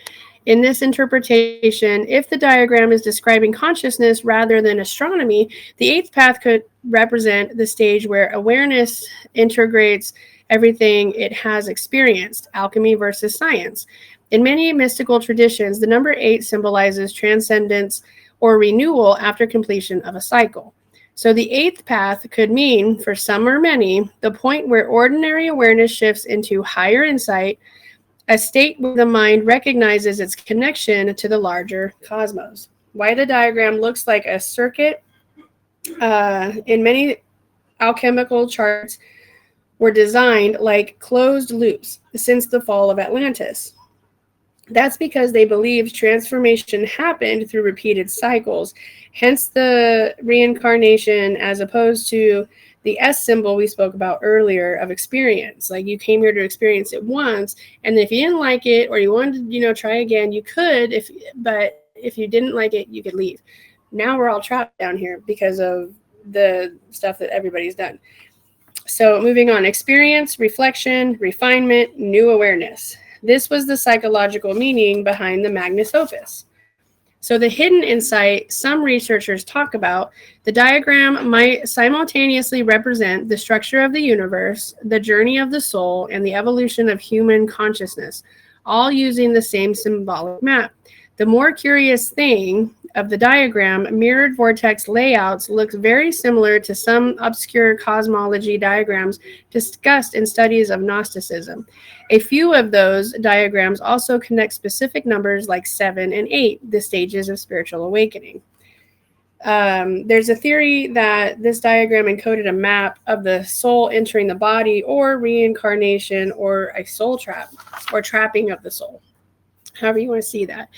in this interpretation, if the diagram is describing consciousness rather than astronomy, the 8th path could represent the stage where awareness integrates everything it has experienced, alchemy versus science. In many mystical traditions, the number 8 symbolizes transcendence or renewal after completion of a cycle. So the 8th path could mean, for some or many, the point where ordinary awareness shifts into higher insight, a state where the mind recognizes its connection to the larger cosmos. Why the diagram looks like a circuit in many alchemical charts were designed like closed loops since the fall of Atlantis. That's because they believed transformation happened through repeated cycles, hence the reincarnation as opposed to the S symbol we spoke about earlier of experience. Like you came here to experience it once, and if you didn't like it or you wanted to, try again, you could, but if you didn't like it, you could leave. Now we're all trapped down here because of the stuff that everybody's done. So moving on, experience, reflection, refinement, new awareness. This was the psychological meaning behind the Magnus Opus. So the hidden insight some researchers talk about, the diagram might simultaneously represent the structure of the universe, the journey of the soul, and the evolution of human consciousness, all using the same symbolic map. The more curious thing of the diagram, mirrored vortex layouts look very similar to some obscure cosmology diagrams discussed in studies of Gnosticism. A few of those diagrams also connect specific numbers like 7 and 8, the stages of spiritual awakening. There's a theory that this diagram encoded a map of the soul entering the body or reincarnation or a soul trap or trapping of the soul. However you want to see that.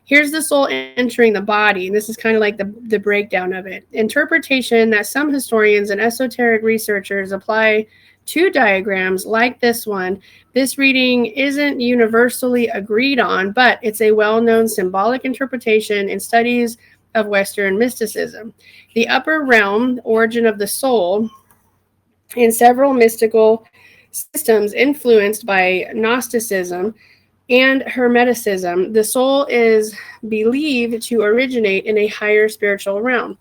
Here's the soul entering the body. This is kind of like the breakdown of it. Interpretation that some historians and esoteric researchers apply to diagrams like this one. This reading isn't universally agreed on, but it's a well-known symbolic interpretation in studies of Western mysticism. The upper realm, origin of the soul, in several mystical systems influenced by Gnosticism and Hermeticism, the soul is believed to originate in a higher spiritual realm.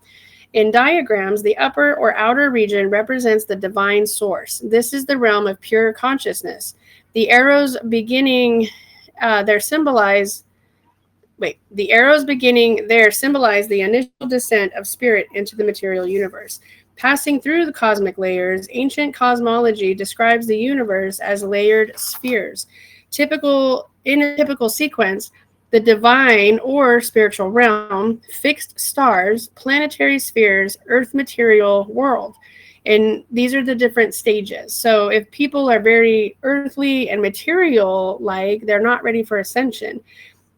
In diagrams, the upper or outer region represents the divine source. This is the realm of pure consciousness. The arrows beginning symbolize the initial descent of spirit into the material universe. Passing through the cosmic layers, ancient cosmology describes the universe as layered spheres. In a typical sequence, the divine or spiritual realm, fixed stars, planetary spheres, earth material world. And these are the different stages. So if people are very earthly and material-like, they're not ready for ascension.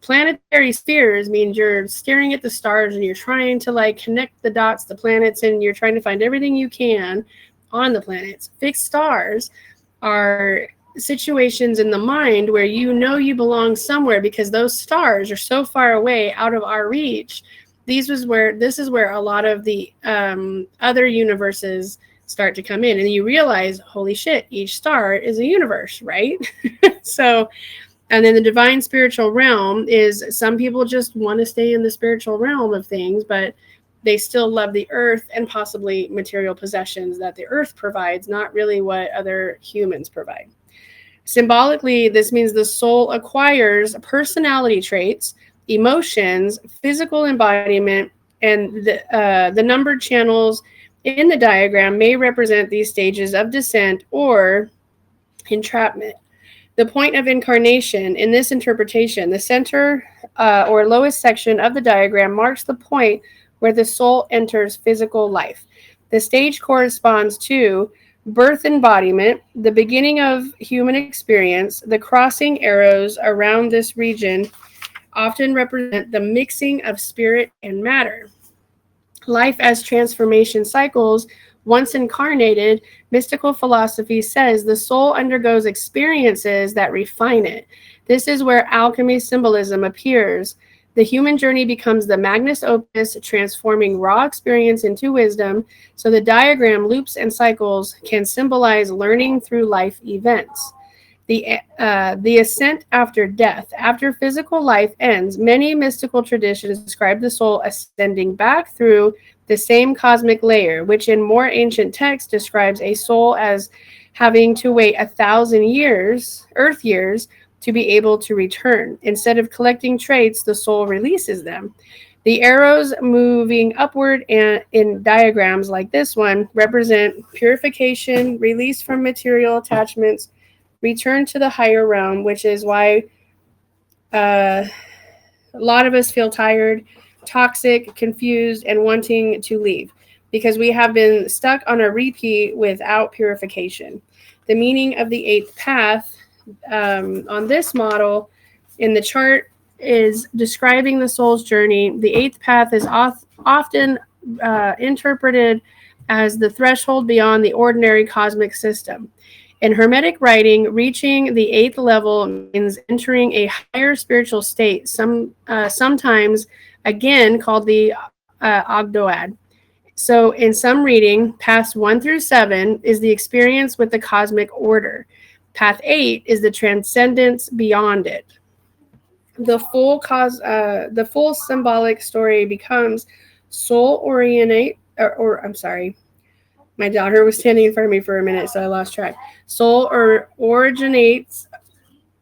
Planetary spheres means you're staring at the stars and you're trying to connect the dots, the planets, and you're trying to find everything you can on the planets. Fixed stars are situations in the mind where you belong somewhere because those stars are so far away out of our reach. This is where a lot of the other universes start to come in, and you realize, holy shit, each star is a universe, right? So, and then the divine spiritual realm is, some people just want to stay in the spiritual realm of things, but they still love the earth and possibly material possessions that the earth provides, not really what other humans provide. Symbolically, this means the soul acquires personality traits, emotions, physical embodiment, and the numbered channels in the diagram may represent these stages of descent or entrapment. The point of incarnation in this interpretation, the center or lowest section of the diagram marks the point where the soul enters physical life. The stage corresponds to birth embodiment, the beginning of human experience. The crossing arrows around this region often represent the mixing of spirit and matter. Life as transformation cycles. Once incarnated, mystical philosophy says the soul undergoes experiences that refine it. This is where alchemy symbolism appears. The human journey becomes the Magnus Opus, transforming raw experience into wisdom. So the diagram loops and cycles can symbolize learning through life events. The ascent after death. After physical life ends, many mystical traditions describe the soul ascending back through the same cosmic layer, which in more ancient texts describes a soul as having to wait 1,000 years, Earth years, to be able to return. Instead of collecting traits, the soul releases them. The arrows moving upward and in diagrams like this one represent purification, release from material attachments, return to the higher realm, which is why a lot of us feel tired, toxic, confused, and wanting to leave because we have been stuck on a repeat without purification. The meaning of the eighth path on this model in the chart is describing the soul's journey. The eighth path is often interpreted as the threshold beyond the ordinary cosmic system. In Hermetic writing, reaching the eighth level means entering a higher spiritual state, sometimes again called the Ogdoad. So in some reading, paths 1 through 7 is the experience with the cosmic order. Path 8 is the transcendence beyond it. The full symbolic story becomes soul orientate, or I'm sorry, my daughter was standing in front of me for a minute, so I lost track.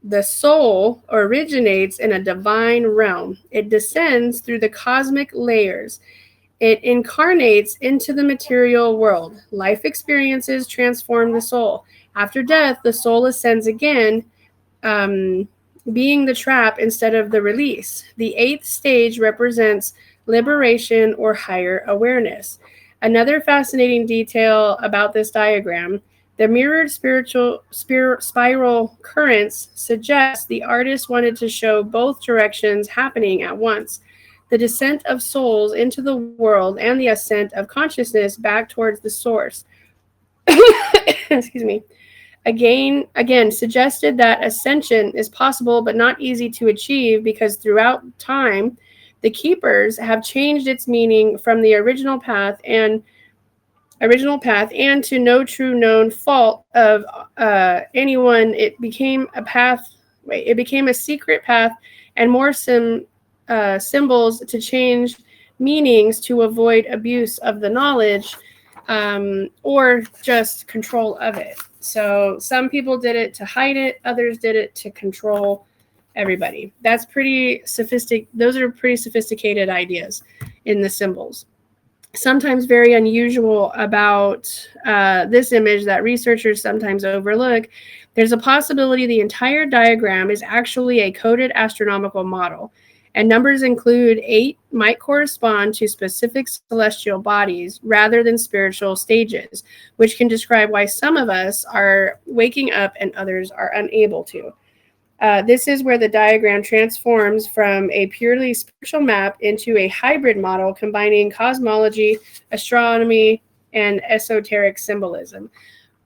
The soul originates in a divine realm. It descends through the cosmic layers. It incarnates into the material world. Life experiences transform the soul. After death, the soul ascends again, being the trap instead of the release. The eighth stage represents liberation or higher awareness. Another fascinating detail about this diagram, the mirrored spiral currents suggest the artist wanted to show both directions happening at once. The descent of souls into the world and the ascent of consciousness back towards the source. Excuse me. Again, suggested that ascension is possible but not easy to achieve because throughout time, the keepers have changed its meaning from the original path and to no true known fault of anyone. It became a secret path and more symbols to change meanings to avoid abuse of the knowledge or just control of it. So some people did it to hide it, others did it to control everybody. Those are pretty sophisticated ideas in the symbols. Sometimes very unusual about this image that researchers sometimes overlook, there's a possibility the entire diagram is actually a coded astronomical model. And numbers include 8 might correspond to specific celestial bodies rather than spiritual stages, which can describe why some of us are waking up and others are unable to. This is where the diagram transforms from a purely spiritual map into a hybrid model combining cosmology, astronomy, and esoteric symbolism.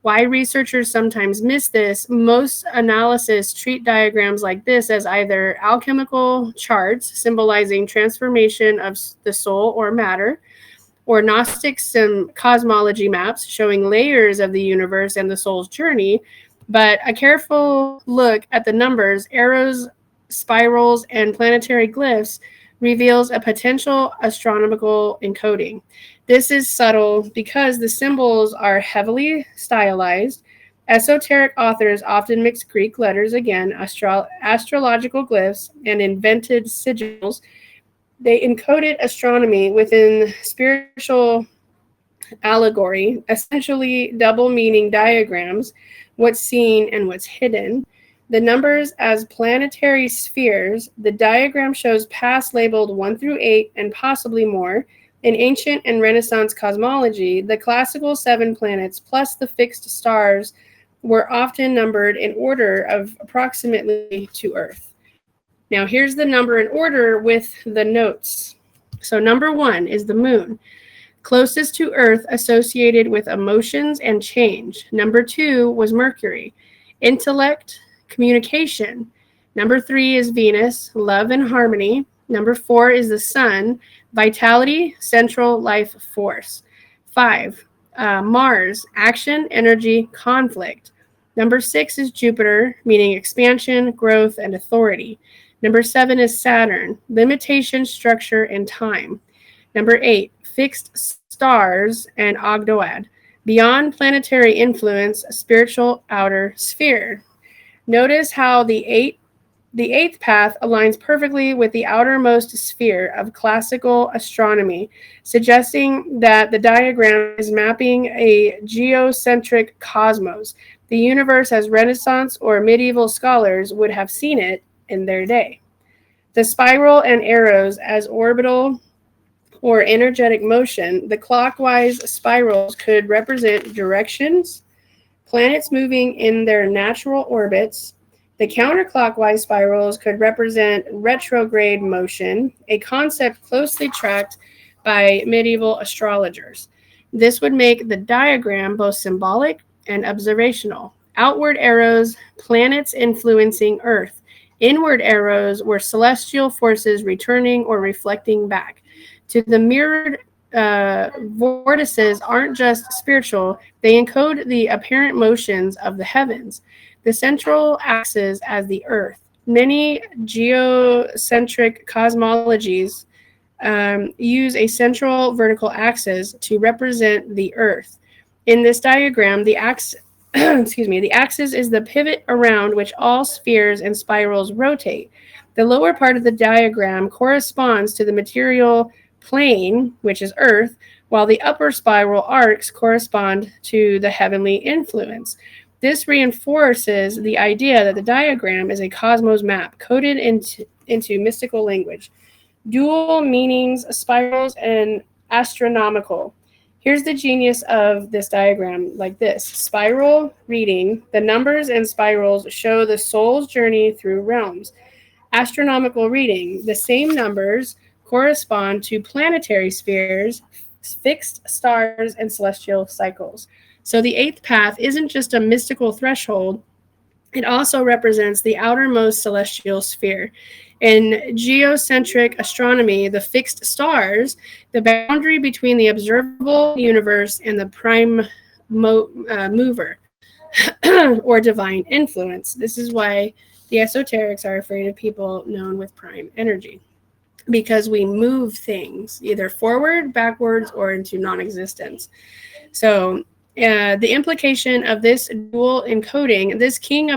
Why researchers sometimes miss this, most analysis treat diagrams like this as either alchemical charts symbolizing transformation of the soul or matter, or Gnostic cosmology maps showing layers of the universe and the soul's journey. But a careful look at the numbers, arrows, spirals, and planetary glyphs reveals a potential astronomical encoding. This is subtle because the symbols are heavily stylized. Esoteric authors often mix Greek letters, again, astrological glyphs, and invented sigils. They encoded astronomy within spiritual allegory, essentially double meaning diagrams, what's seen and what's hidden. The numbers as planetary spheres, the diagram shows paths labeled 1 through 8 and possibly more. In ancient and Renaissance cosmology, the classical 7 planets plus the fixed stars were often numbered in order of approximately to Earth. Now here's the number in order with the notes. So number 1 is the moon, closest to Earth, associated with emotions and change. Number 2 was Mercury, intellect, communication. Number 3 is Venus, love and harmony. Number 4 is the sun, vitality, central life force. 5, Mars, action, energy, conflict. Number 6 is Jupiter, meaning expansion, growth, and authority. Number 7 is Saturn, limitation, structure, and time. Number 8, fixed stars and Ogdoad, beyond planetary influence, a spiritual outer sphere. Notice how the eighth path aligns perfectly with the outermost sphere of classical astronomy, suggesting that the diagram is mapping a geocentric cosmos. the universe as Renaissance or medieval scholars would have seen it in their day. The spiral and arrows as orbital or energetic motion, the clockwise spirals could represent directions, planets moving in their natural orbits. The counterclockwise spirals could represent retrograde motion, a concept closely tracked by medieval astrologers. This would make the diagram both symbolic and observational. Outward arrows, planets influencing Earth. Inward arrows were celestial forces returning or reflecting back. To the mirrored vortices aren't just spiritual, they encode the apparent motions of the heavens. The central axis as the Earth. Many geocentric cosmologies use a central vertical axis to represent the Earth. In this diagram, the axis the axis is the pivot around which all spheres and spirals rotate. The lower part of the diagram corresponds to the material plane, which is Earth, while the upper spiral arcs correspond to the heavenly influence. This reinforces the idea that the diagram is a cosmos map coded into mystical language. Dual meanings, spirals, and astronomical. Here's the genius of this diagram, like this. Spiral reading, the numbers and spirals show the soul's journey through realms. Astronomical reading, the same numbers correspond to planetary spheres, fixed stars, and celestial cycles. So the eighth path isn't just a mystical threshold, it also represents the outermost celestial sphere. In geocentric astronomy, the fixed stars, the boundary between the observable universe and the prime mover or divine influence. This is why the esoterics are afraid of people known with prime energy, because we move things either forward, backwards, or into non-existence. So the implication of this dual encoding, this kind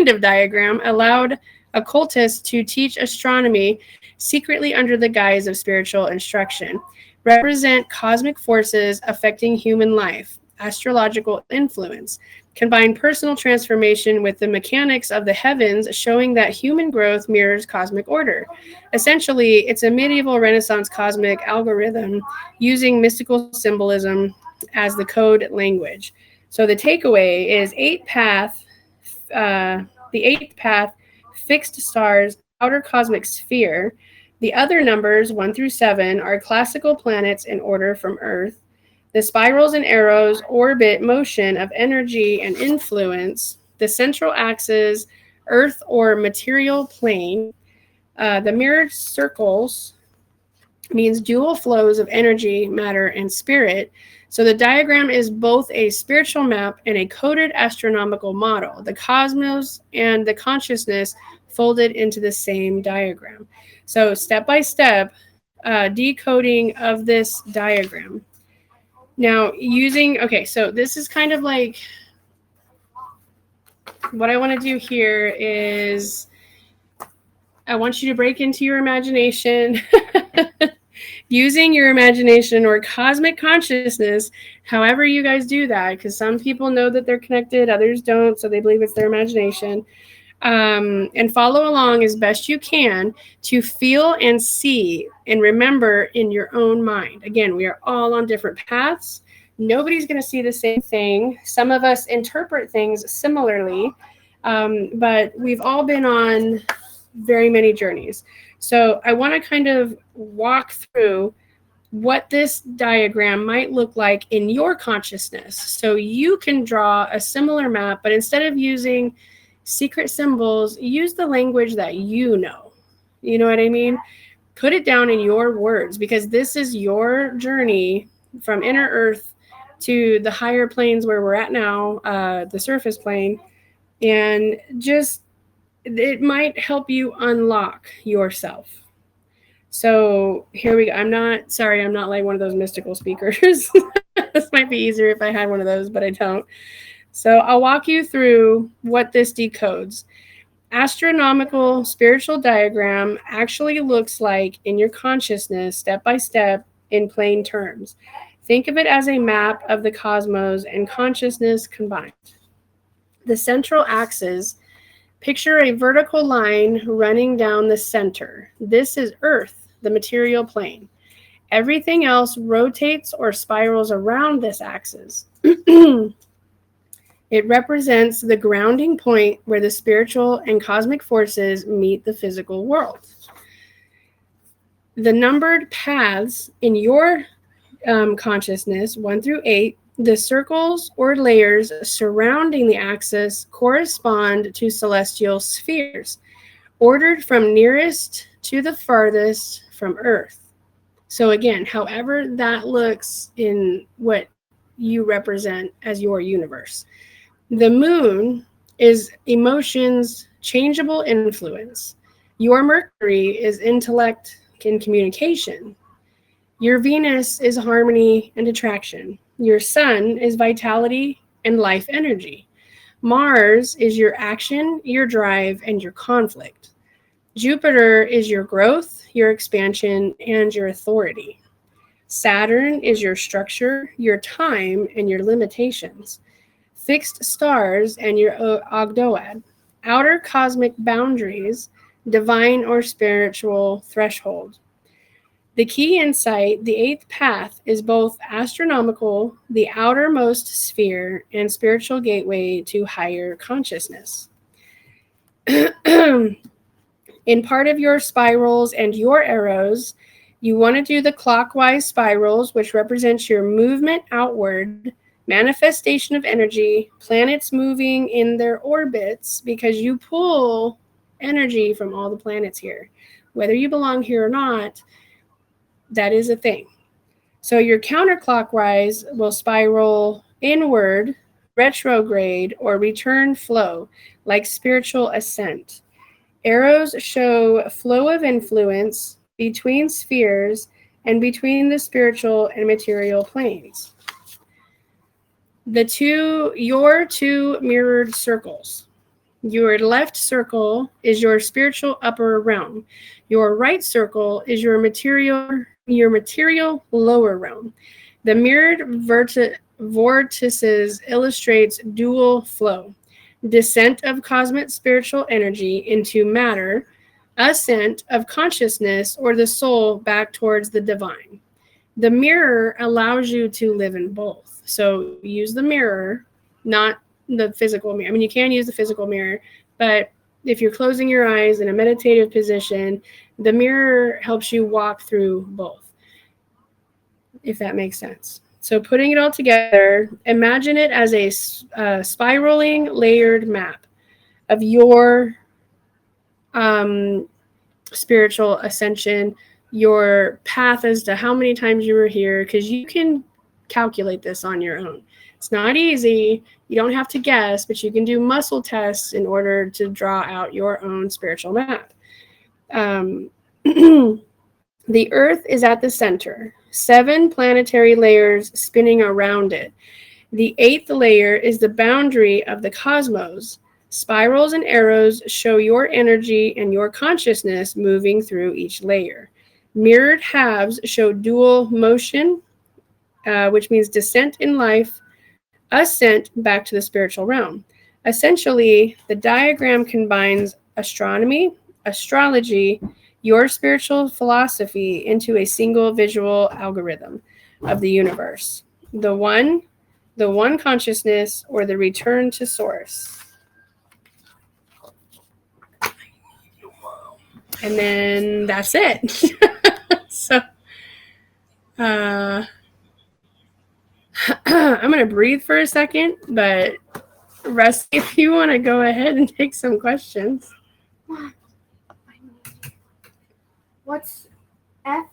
of diagram allowed occultists to teach astronomy secretly under the guise of spiritual instruction, represent cosmic forces affecting human life, astrological influence, combine personal transformation with the mechanics of the heavens, showing that human growth mirrors cosmic order. Essentially, it's a medieval Renaissance cosmic algorithm using mystical symbolism as the code language. So the takeaway is the eighth path, fixed stars, outer cosmic sphere. The other numbers, 1 through 7, are classical planets in order from Earth. The spirals and arrows orbit motion of energy and influence. The central axis, Earth or material plane. The mirrored circles means dual flows of energy, matter, and spirit. So the diagram is both a spiritual map and a coded astronomical model. The cosmos and the consciousness folded into the same diagram. So step by step, decoding of this diagram. Now so this is kind of like, what I want to do here is I want you to break into your imagination, using your imagination or cosmic consciousness, however you guys do that, because some people know that they're connected, others don't, so they believe it's their imagination. And follow along as best you can to feel and see and remember in your own mind. Again, we are all on different paths. Nobody's going to see the same thing. Some of us interpret things similarly, but we've all been on very many journeys. So I want to kind of walk through what this diagram might look like in your consciousness. So you can draw a similar map, but instead of using secret symbols, use the language that you know. You know what I mean? Put it down in your words, because this is your journey from inner earth to the higher planes where we're at now, the surface plane. And just, it might help you unlock yourself. So here we go. I'm not like one of those mystical speakers. This might be easier if I had one of those, but I don't. So I'll walk you through what this decodes. Astronomical spiritual diagram actually looks like in your consciousness, step by step, in plain terms. Think of it as a map of the cosmos and consciousness combined. The central axis, picture a vertical line running down the center. This is Earth, the material plane. Everything else rotates or spirals around this axis. It represents the grounding point where the spiritual and cosmic forces meet the physical world. The numbered paths in your consciousness, 1 through 8, the circles or layers surrounding the axis correspond to celestial spheres, ordered from nearest to the farthest from Earth. So again, however that looks in what you represent as your universe. The moon is emotions, changeable influence. Your Mercury is intellect and communication. Your Venus is harmony and attraction. Your Sun is vitality and life energy. Mars is your action, your drive, and your conflict. Jupiter is your growth, your expansion, and your authority. Saturn is your structure, your time, and your limitations. Fixed stars and your Ogdoad. Outer cosmic boundaries, divine or spiritual threshold. The key insight, the 8th path, is both astronomical, the outermost sphere, and spiritual gateway to higher consciousness. In part of your spirals and your arrows, you want to do the clockwise spirals, which represents your movement outward, manifestation of energy, planets moving in their orbits, because you pull energy from all the planets here. Whether you belong here or not, that is a thing. So your counterclockwise will spiral inward, retrograde, or return flow, like spiritual ascent. Arrows show flow of influence between spheres and between the spiritual and material planes. Your two mirrored circles. Your left circle is your spiritual upper realm. Your right circle is your material lower realm. The mirrored vortices illustrates dual flow, descent of cosmic spiritual energy into matter, ascent of consciousness or the soul back towards the divine. The mirror allows you to live in both. So use the mirror, not the physical mirror. I mean, you can use the physical mirror, but if you're closing your eyes in a meditative position, the mirror helps you walk through both, if that makes sense. So putting it all together, imagine it as a spiraling layered map of your spiritual ascension, your path as to how many times you were here, because you can calculate this on your own. It's not easy. You don't have to guess, but you can do muscle tests in order to draw out your own spiritual map. The Earth is at the center, 7 planetary layers spinning around it. The 8th layer is the boundary of the cosmos. Spirals and arrows show your energy and your consciousness moving through each layer. Mirrored halves show dual motion, which means descent in life, ascent back to the spiritual realm. Essentially, the diagram combines astronomy, astrology, your spiritual philosophy into a single visual algorithm of the universe. The one consciousness, or the return to source. And then that's it. So I'm going to breathe for a second, but Rusty, if you want to go ahead and take some questions. What's F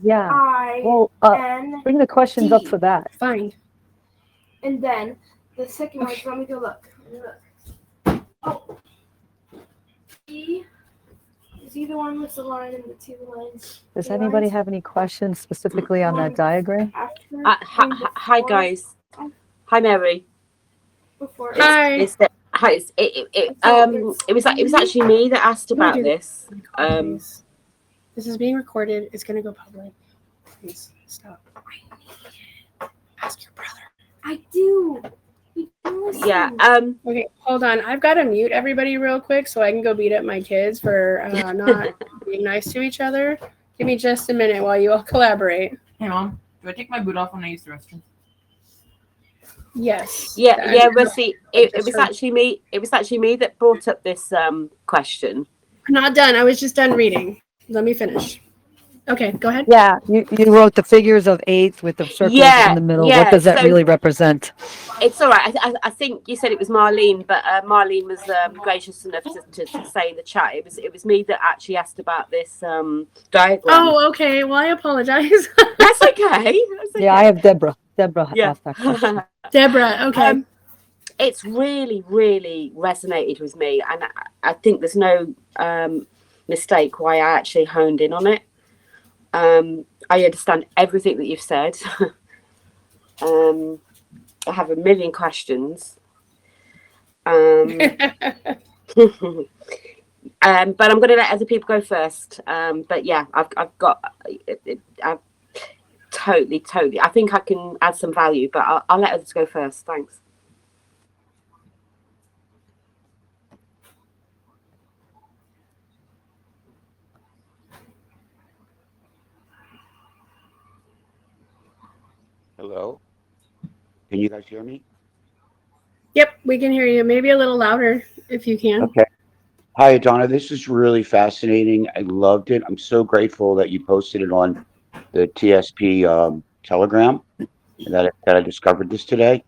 Yeah. I Well, N bring the questions up D. for that. Fine. And then the second one, let me go look. Oh. E is he the one with the line and the 2 lines? Does 2 anybody lines? have any questions specifically on that diagram? After Hi guys. Hi Mary. Before Hi. It was actually me that asked about this. This is being recorded. It's going to go public. Please stop. Ask your brother. I do. You don't listen. Yeah. Okay, hold on. I've got to mute everybody real quick so I can go beat up my kids for not being nice to each other. Give me just a minute while you all collaborate. Hey, Mom. Do I take my boot off when I use the restroom? Yes. Yeah. Well, see, it was actually me. It was actually me that brought up this question. I'm not done. I was just done reading. Let me finish. Okay, go ahead. Yeah, you wrote the figures of 8 with the circles Yeah, in the middle. yeah, What does that so- really represent? It's all right. I think you said it was Marlene, but Marlene was gracious enough to say in the chat. It was me that actually asked about this diagram. Oh, okay. Well, I apologize. That's okay. That's okay. Yeah, I have Deborah. Deborah Yeah. asked that question. Deborah, okay. It's really, really resonated with me, and I think there's no mistake why I actually honed in on it. I understand everything that you've said. I have a million questions. But I'm going to let other people go first. But yeah, I've got, I've totally. I think I can add some value, but I'll let others go first. Thanks. Hello? Can you guys hear me? Yep, we can hear you. Maybe a little louder if you can. Okay. Hi, Adonna. This is really fascinating. I loved it. I'm so grateful that you posted it on the TSP Telegram and that I discovered this today.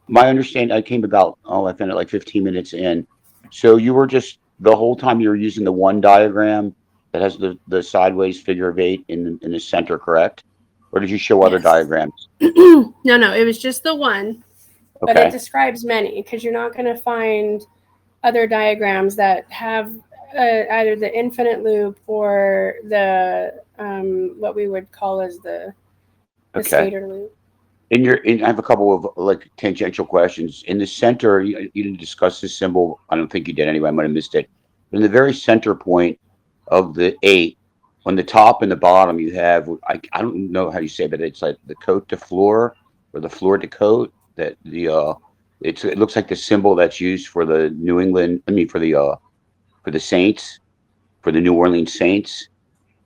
My understanding, I came about, I found it like 15 minutes in. So you were just, the whole time you were using the one diagram that has the sideways figure of 8 in the center, correct? Or did you show other Yes. diagrams? No, it was just the one. But Okay. it describes many because you're not going to find other diagrams that have either the infinite loop or the what we would call as the Okay. stator loop. I have a couple of like tangential questions. In the center, you didn't discuss this symbol. I don't think you did anyway. I might have missed it. In the very center point of the 8, on the top and the bottom, you have, I don't know how you say, but it's like the cote de fleur or the fleur de cote. That it looks like the symbol that's used for the New England. I mean, for the Saints, for the New Orleans Saints.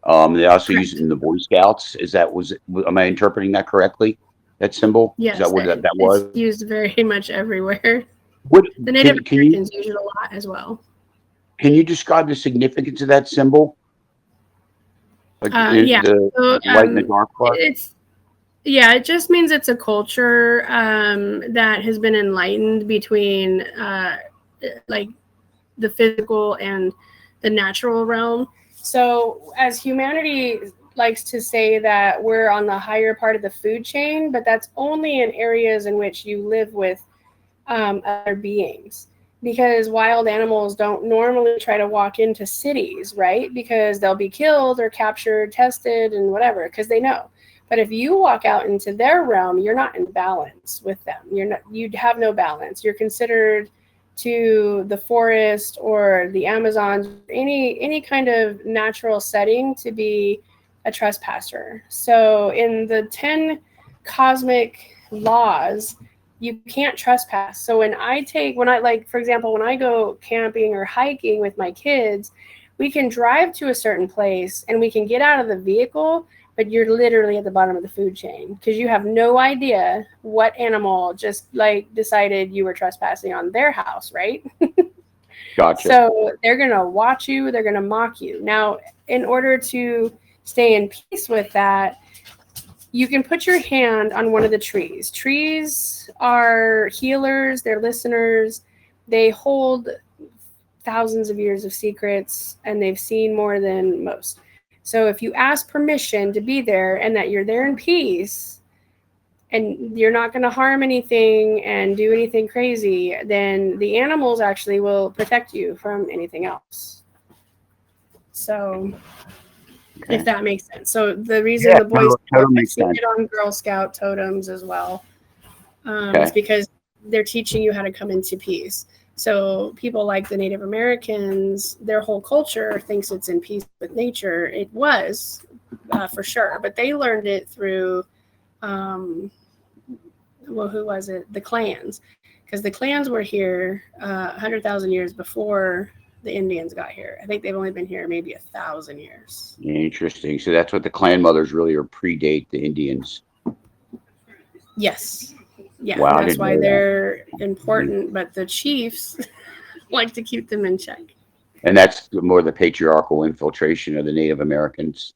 They also use it in the Boy Scouts. Am I interpreting that correctly? That symbol? Yes, Is that what that was? It's used very much everywhere. What The Native can Americans use it a lot as well. Can you describe the significance of that symbol? Like Yeah. the So, light and the dark part? It just means it's a culture that has been enlightened between like the physical and the natural realm. So as humanity likes to say that we're on the higher part of the food chain, but that's only in areas in which you live with other beings. Because wild animals don't normally try to walk into cities, right? Because they'll be killed or captured, tested, and whatever, because they know. But if you walk out into their realm, you're not in balance with them. You'd have no balance. You're considered to the forest or the Amazons, any kind of natural setting to be a trespasser. So in the 10 cosmic laws, you can't trespass. So when I for example, when I go camping or hiking with my kids, we can drive to a certain place and we can get out of the vehicle, but you're literally at the bottom of the food chain because you have no idea what animal just like decided you were trespassing on their house, right? Gotcha. So they're going to watch you, they're going to mock you. Now, in order to stay in peace with that, you can put your hand on one of the trees. Trees are healers, they're listeners, they hold thousands of years of secrets, and they've seen more than most. So if you ask permission to be there and that you're there in peace and you're not going to harm anything and do anything crazy, then the animals actually will protect you from anything else. So if that makes sense. So the reason the Boy Scouts, I've seen it on Girl Scout totems as well, is because they're teaching you how to come into peace. So people like the Native Americans, their whole culture thinks it's in peace with nature. It was for sure. But they learned it through, well, who was it? The clans, because the clans were here 100,000 years before the Indians got here. I think they've only been here maybe 1,000 years. Interesting. So that's what the clan mothers really are, predate the Indians. Yes. Yeah, Wow, I that's didn't why know that. they're important, but the chiefs like to keep them in check. And that's more the patriarchal infiltration of the Native Americans.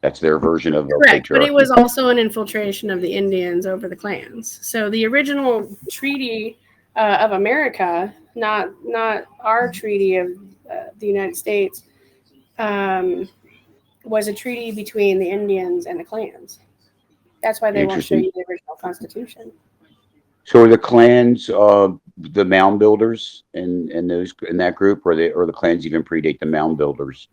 That's their version of Correct, but it patriarchy. was also an infiltration of the Indians over the clans. So the original treaty of America, not our treaty of the United States, was a treaty between the Indians and the clans. That's why they won't show Interesting. you the original Constitution. So are the clans the mound builders and those in that group, or the clans even predate the mound builders?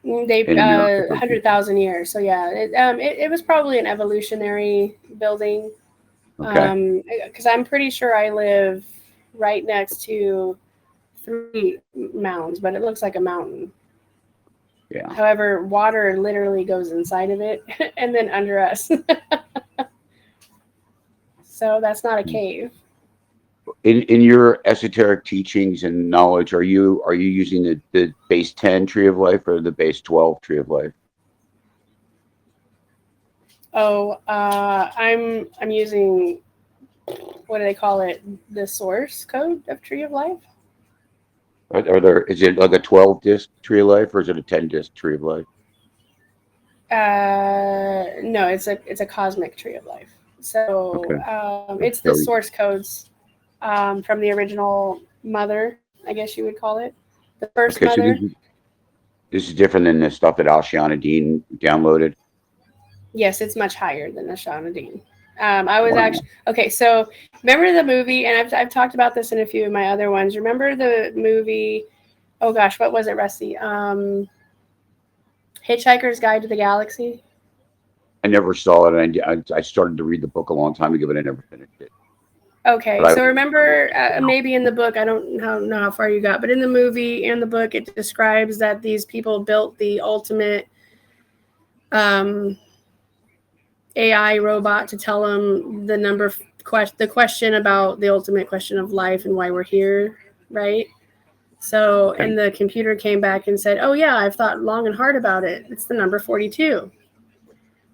They've In America. 100,000 years. So yeah, it was probably an evolutionary building. Okay. Because I'm pretty sure I live right next to 3 mounds, but it looks like a mountain. Yeah. However, water literally goes inside of it and then under us. So that's not a cave. In your esoteric teachings and knowledge, are you using the base 10 tree of life or the base 12 tree of life? Oh, I'm using, what do they call it? The source code of Tree of Life. Is it like a 12 disc tree of life or is it a 10 disc tree of life? No, it's a cosmic Tree of Life. So Okay. it's the source codes from the original mother, I guess you would call it, the first Okay, mother. so this is different than the stuff that Ashiana Dean downloaded. Yes, it's much higher than the Shauna Dean. I was Wow. actually okay. So remember the movie, and I've talked about this in a few of my other ones. Remember the movie? Oh gosh, what was it, Rusty? Hitchhiker's Guide to the Galaxy. I never saw it, and I started to read the book a long time ago, but I never finished it. Okay, But so remember, maybe in the book, I don't know how far you got, but in the movie and the book, it describes that these people built the ultimate AI robot to tell them the question about the ultimate question of life and why we're here, right? So, and the computer came back and said, "Oh yeah, I've thought long and hard about it. It's the number 42."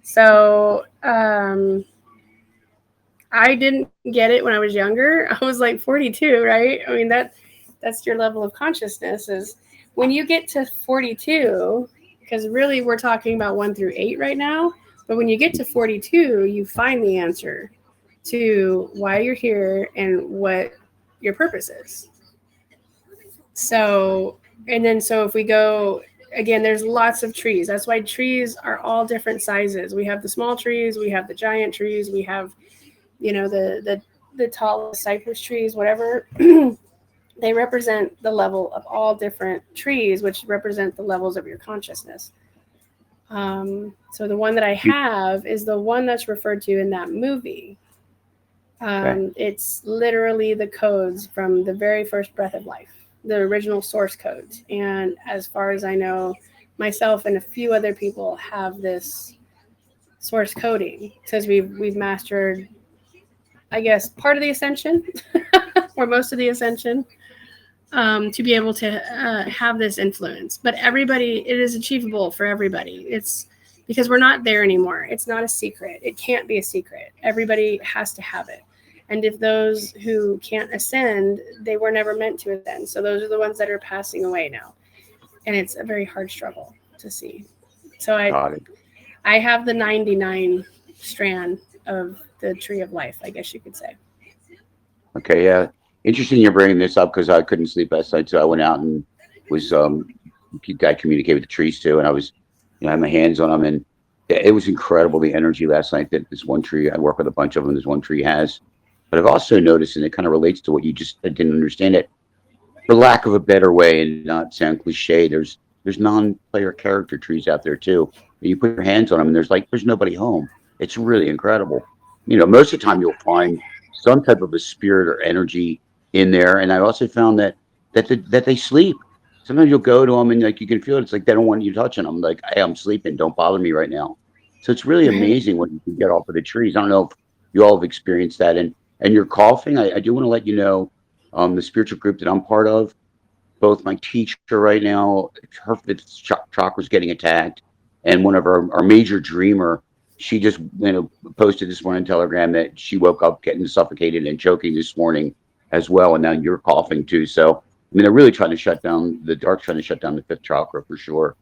So, I didn't get it when I was younger. I was like 42, right? I mean that's your level of consciousness is when you get to 42, because really we're talking about 1 through 8 right now. But when you get to 42, you find the answer to why you're here and what your purpose is. So if we go again, there's lots of trees. That's why trees are all different sizes. We have the small trees, we have the giant trees, we have, the tall cypress trees, whatever. They represent the level of all different trees, which represent the levels of your consciousness. So the one that I have is the one that's referred to in that movie. It's literally the codes from the very first breath of life, the original source codes. And as far as I know, myself and a few other people have this source coding because we've mastered, I guess, part of the ascension or most of the ascension. To be able to have this influence. But it is achievable for everybody. It's because we're not there anymore. It's not a secret. It can't be a secret. Everybody has to have it. And if those who can't ascend, they were never meant to ascend. So those are the ones that are passing away now. And it's a very hard struggle to see. So I have the 99 strand of the Tree of Life, I guess you could say. Okay, yeah. Interesting you're bringing this up because I couldn't sleep last night, so I went out and was I communicated with the trees too, and I was, I had my hands on them, and it was incredible the energy last night that this one tree. I work with a bunch of them. This one tree has, but I've also noticed, and it kind of relates to what you just I didn't understand it, for lack of a better way, and not sound cliche. There's non-player character trees out there too. You put your hands on them, and there's nobody home. It's really incredible. Most of the time you'll find some type of a spirit or energy in there, and I also found that they sleep. sometimes you'll go to them and like you can feel it. It's like they don't want you touching them. Like, hey, I'm sleeping. Don't bother me right now. So it's really Right. amazing what you can get off of the trees. I don't know if you all have experienced that. And you're coughing. I do want to let you know, the spiritual group that I'm part of, both my teacher right now, her fifth chakra is getting attacked, and one of our major dreamer, she just posted this morning on Telegram that she woke up getting suffocated and choking this morning as well, and now you're coughing too. So I mean, they're really trying to shut down the dark, trying to shut down the fifth chakra for sure.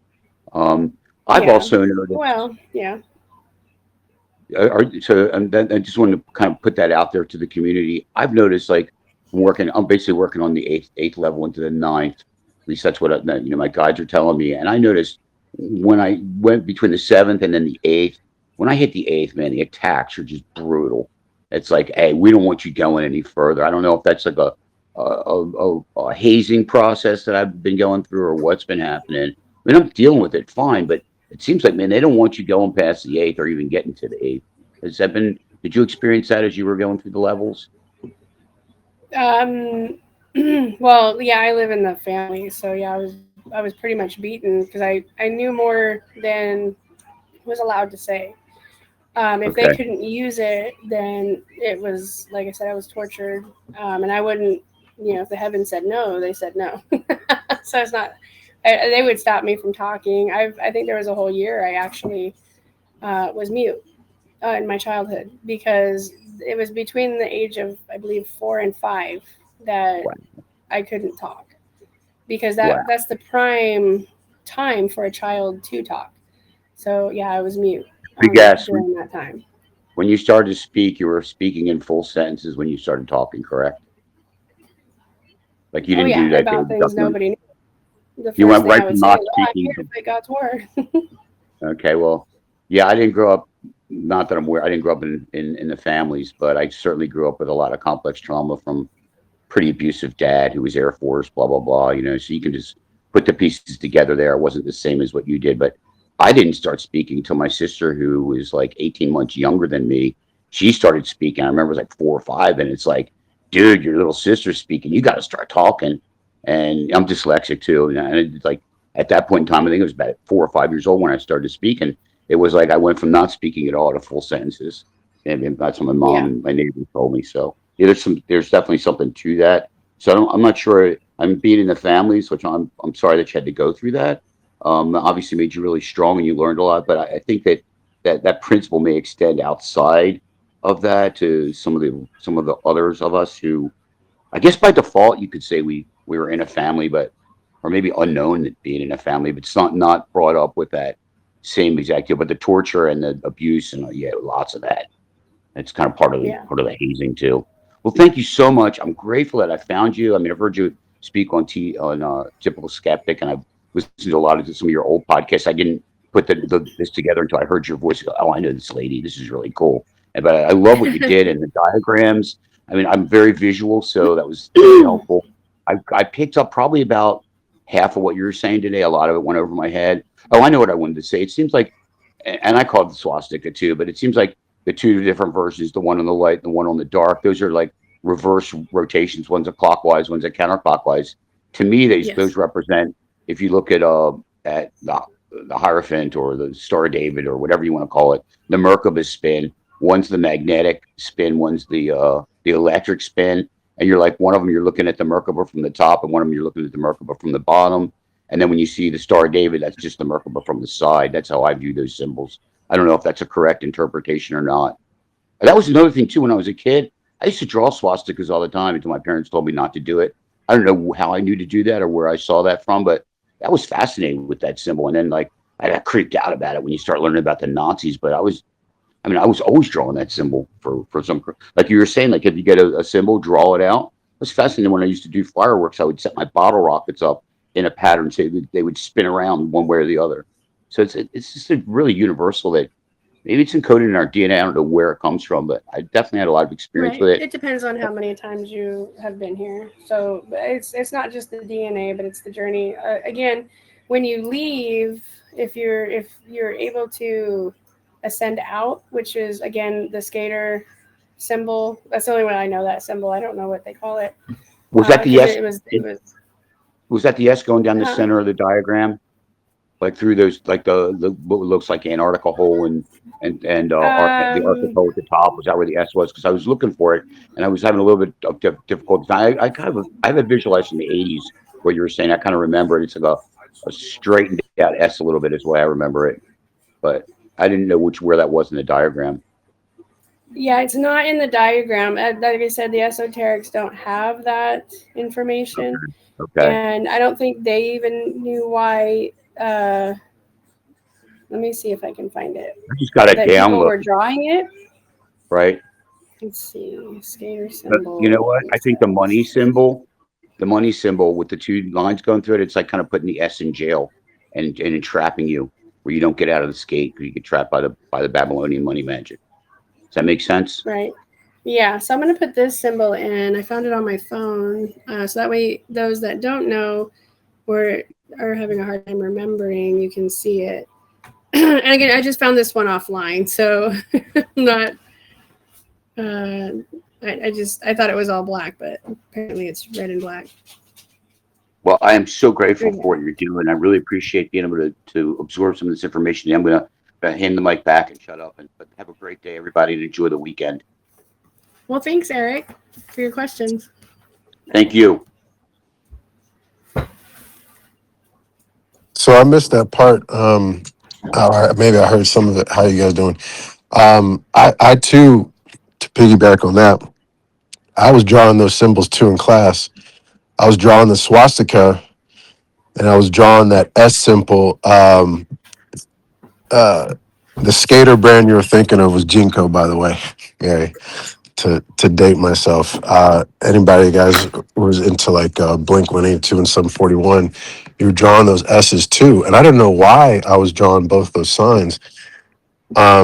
I've Yeah. also noticed. Well, yeah. So, and then I just wanted to kind of put that out there to the community. I've noticed, like, I'm basically working on the eighth level into the ninth. At least that's what my guides are telling me. And I noticed when I went between the seventh and then the eighth, when I hit the eighth, man, the attacks are just brutal. It's like, hey, we don't want you going any further. I don't know if that's like a hazing process that I've been going through or what's been happening. I mean, I'm dealing with it fine, but it seems like, man, they don't want you going past the eighth or even getting to the eighth. Did you experience that as you were going through the levels? Well, yeah, I live in the family, so yeah, I was pretty much beaten because I knew more than was allowed to say. If they Okay. couldn't use it, then it was, like I said, I was tortured. And I wouldn't, if the heavens said no, they said no. So it's not, they would stop me from talking. I think there was a whole year I actually was mute in my childhood because it was between the age of, I believe, 4 and 5 that Wow. I couldn't talk because Wow. that's the prime time for a child to talk. So yeah, I was mute I guess during that time. when you started to speak, you were speaking in full sentences when you started talking, correct? Like you didn't do that. About things nobody knew. The You first went thing right I would from say not is, "Oh, I'm speaking here to to fight God's war." Okay, well, yeah, I didn't grow up, not that I'm aware, I didn't grow up in the families, but I certainly grew up with a lot of complex trauma from pretty abusive dad who was Air Force, blah, blah, blah, so you can just put the pieces together there. It wasn't the same as what you did, but I didn't start speaking until my sister, who was like 18 months younger than me, she started speaking. I remember it was like 4 or 5, and it's like, dude, your little sister's speaking. You got to start talking. And I'm dyslexic too. And it's like, at that point in time, I think it was about 4 or 5 years old when I started speaking. It was like I went from not speaking at all to full sentences. And that's what my mom and my neighbor told me. So yeah, there's definitely something to that. So I'm not sure. I'm being in the families, which I'm sorry that you had to go through that. Obviously made you really strong and you learned a lot. But I think that principle may extend outside of that to some of the others of us who, I guess by default, you could say we were in a family, but or maybe unknown that being in a family, but it's not brought up with that same exact deal. But the torture and the abuse and yeah, lots of that. It's kind of part of the hazing too. Well, thank you so much. I'm grateful that I found you. I mean, I've heard you speak on Typical Skeptic, and I've listened to a lot of some of your old podcasts. I didn't put this together until I heard your voice. Oh, I know this lady. This is really cool. But I love what you did and the diagrams. I mean, I'm very visual, so that was very helpful. I picked up probably about half of what you were saying today. A lot of it went over my head. Oh, I know what I wanted to say. It seems like, and I call it the swastika too, but it seems like the two different versions, the one on the light, the one on the dark, those are like reverse rotations. One's a clockwise, one's a counterclockwise. To me, those represent, if you look at the Hierophant or the Star of David or whatever you want to call it, the Merkaba spin. One's the magnetic spin, one's the electric spin. And you're like, one of them, you're looking at the Merkaba from the top, and one of them, you're looking at the Merkaba from the bottom. And then when you see the Star of David, that's just the Merkaba from the side. That's how I view those symbols. I don't know if that's a correct interpretation or not. That was another thing too. When I was a kid, I used to draw swastikas all the time until my parents told me not to do it. I don't know how I knew to do that or where I saw that from, but I was fascinated with that symbol. And then like I got creeped out about it when you start learning about the Nazis. But I was always drawing that symbol for some, like you were saying, like if you get a symbol, draw it out. It was fascinating. When I used to do fireworks, I would set my bottle rockets up in a pattern so they would spin around one way or the other. So it's just a really universal that maybe it's encoded in our DNA. I don't know where it comes from, but I definitely had a lot of experience with it. It depends on how many times you have been here. So it's not just the DNA, but it's the journey. Again, when you leave, if you're able to ascend out, which is again the skater symbol. That's the only way I know that symbol. I don't know what they call it. Was that the It was Was that the S going down the Uh-huh. center of the diagram? Like through those, like the what looks like Antarctica hole and the Arctic hole at the top? Was that where the S was? Because I was looking for it and I was having a little bit of difficult time. I have it visualized in the 80s what you were saying. I kind of remember it. It's like a straightened out S a little bit is the way I remember it, but I didn't know where that was in the diagram. Yeah, it's not in the diagram. Like I said, the esoterics don't have that information. Okay. And I don't think they even knew why. Let me see if I can find it. I just got it That people were downloaded, drawing it. right? Let's see. Skater But symbol. you know what? I think the money symbol with the two lines going through it, it's like kind of putting the S in jail and entrapping you where you don't get out of the skate because you get trapped by the Babylonian money magic. Does that make sense? Right. Yeah. So I'm going to put this symbol in. I found it on my phone. So that way, those that don't know or are having a hard time remembering, you can see it. And again, I just found this one offline. So not. I thought it was all black, but apparently it's red and black. Well, I am so grateful for what you're doing. I really appreciate being able to absorb some of this information. I'm going to hand the mic back and shut up. But have a great day, everybody, and enjoy the weekend. Well, thanks, Eric, for your questions. Thank you. So I missed that part. Maybe I heard some of it. How you guys doing? I too, to piggyback on that, I was drawing those symbols too in class. I was drawing the swastika, and I was drawing that S symbol. The skater brand you were thinking of was Jinko, by the way, Mary. To date myself, anybody guys was into like Blink 182 and Sum 41, you were drawing those S's too, and I didn't know why I was drawing both those signs. Now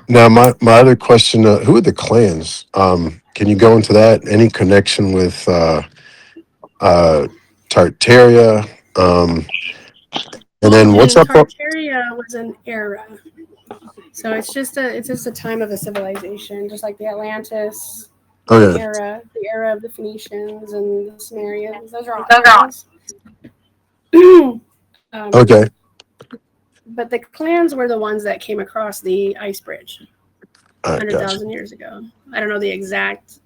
my other question: who are the clans? Can you go into that? Any connection with Tartaria? And then what's And up? Tartaria was an era. So it's just a time of a civilization, just like the Atlantis Oh yeah. the era of the Phoenicians and the Sumerians. Those are all eras. Okay. But the clans were the ones that came across the ice bridge All right, 100,000 years ago. I don't know the exact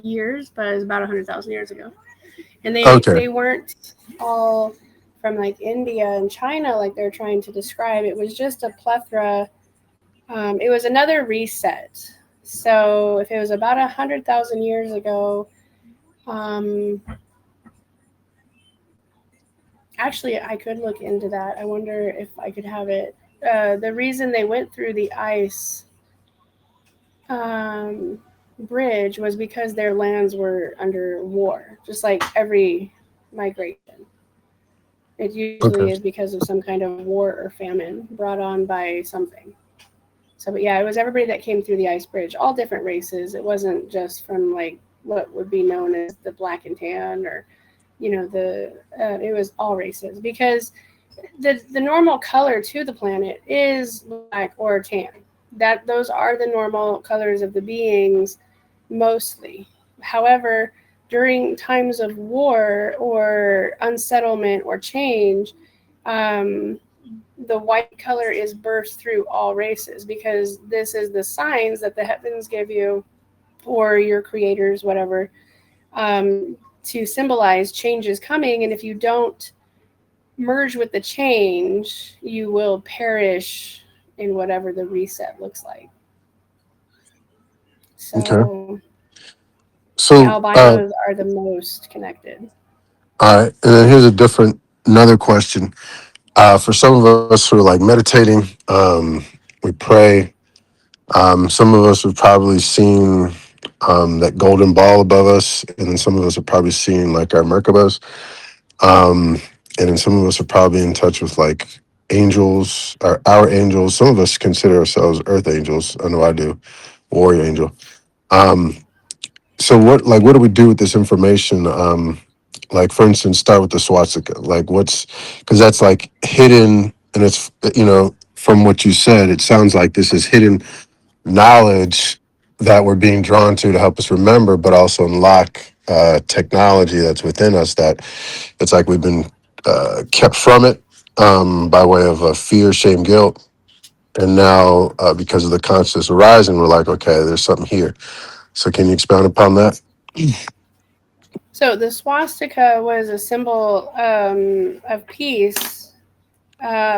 years, but it was about 100,000 years ago. And they weren't all from India and China like they're trying to describe. It was just a plethora. It was another reset. So if it was about 100,000 years ago, actually I could look into that. I wonder if I could have it. The reason they went through the ice bridge was because their lands were under war, just like every migration. It usually is because of some kind of war or famine brought on by something. So, but yeah, it was everybody that came through the ice bridge, all different races. It wasn't just from what would be known as the black and tan or, it was all races because the normal color to the planet is black or tan. Those are the normal colors of the beings mostly. However, during times of war or unsettlement or change, the white color is burst through all races because this is the signs that the heavens give you or your creators, whatever, to symbolize change is coming. And if you don't merge with the change, you will perish in whatever the reset looks like. So, So the albinos are the most connected. all right, and then here's another question. For some of us who are meditating, we pray. Some of us have probably seen that golden ball above us, and then some of us have probably seen our Merkabahs. And then some of us are probably in touch with angels, or our angels. Some of us consider ourselves earth angels. I know I do, warrior angel. So what do we do with this information? For instance, start with the swastika. Because that's hidden, and it's from what you said, it sounds like this is hidden knowledge that we're being drawn to help us remember, but also unlock technology that's within us that it's like we've been kept from it by way of fear, shame, guilt. And now, because of the consciousness arising, we're like, okay, there's something here. So can you expound upon that? So the swastika was a symbol of peace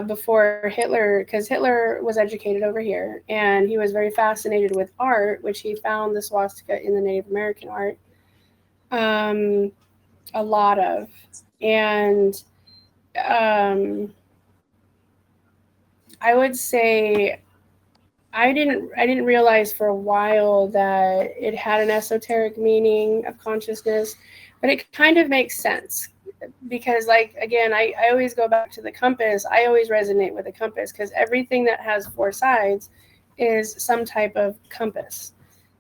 before Hitler, because Hitler was educated over here, and he was very fascinated with art, which he found the swastika in the Native American art, a lot of, and I would say I didn't realize for a while that it had an esoteric meaning of consciousness, but it kind of makes sense because, like, again, I always go back to the compass. I always resonate with the compass because everything that has four sides is some type of compass,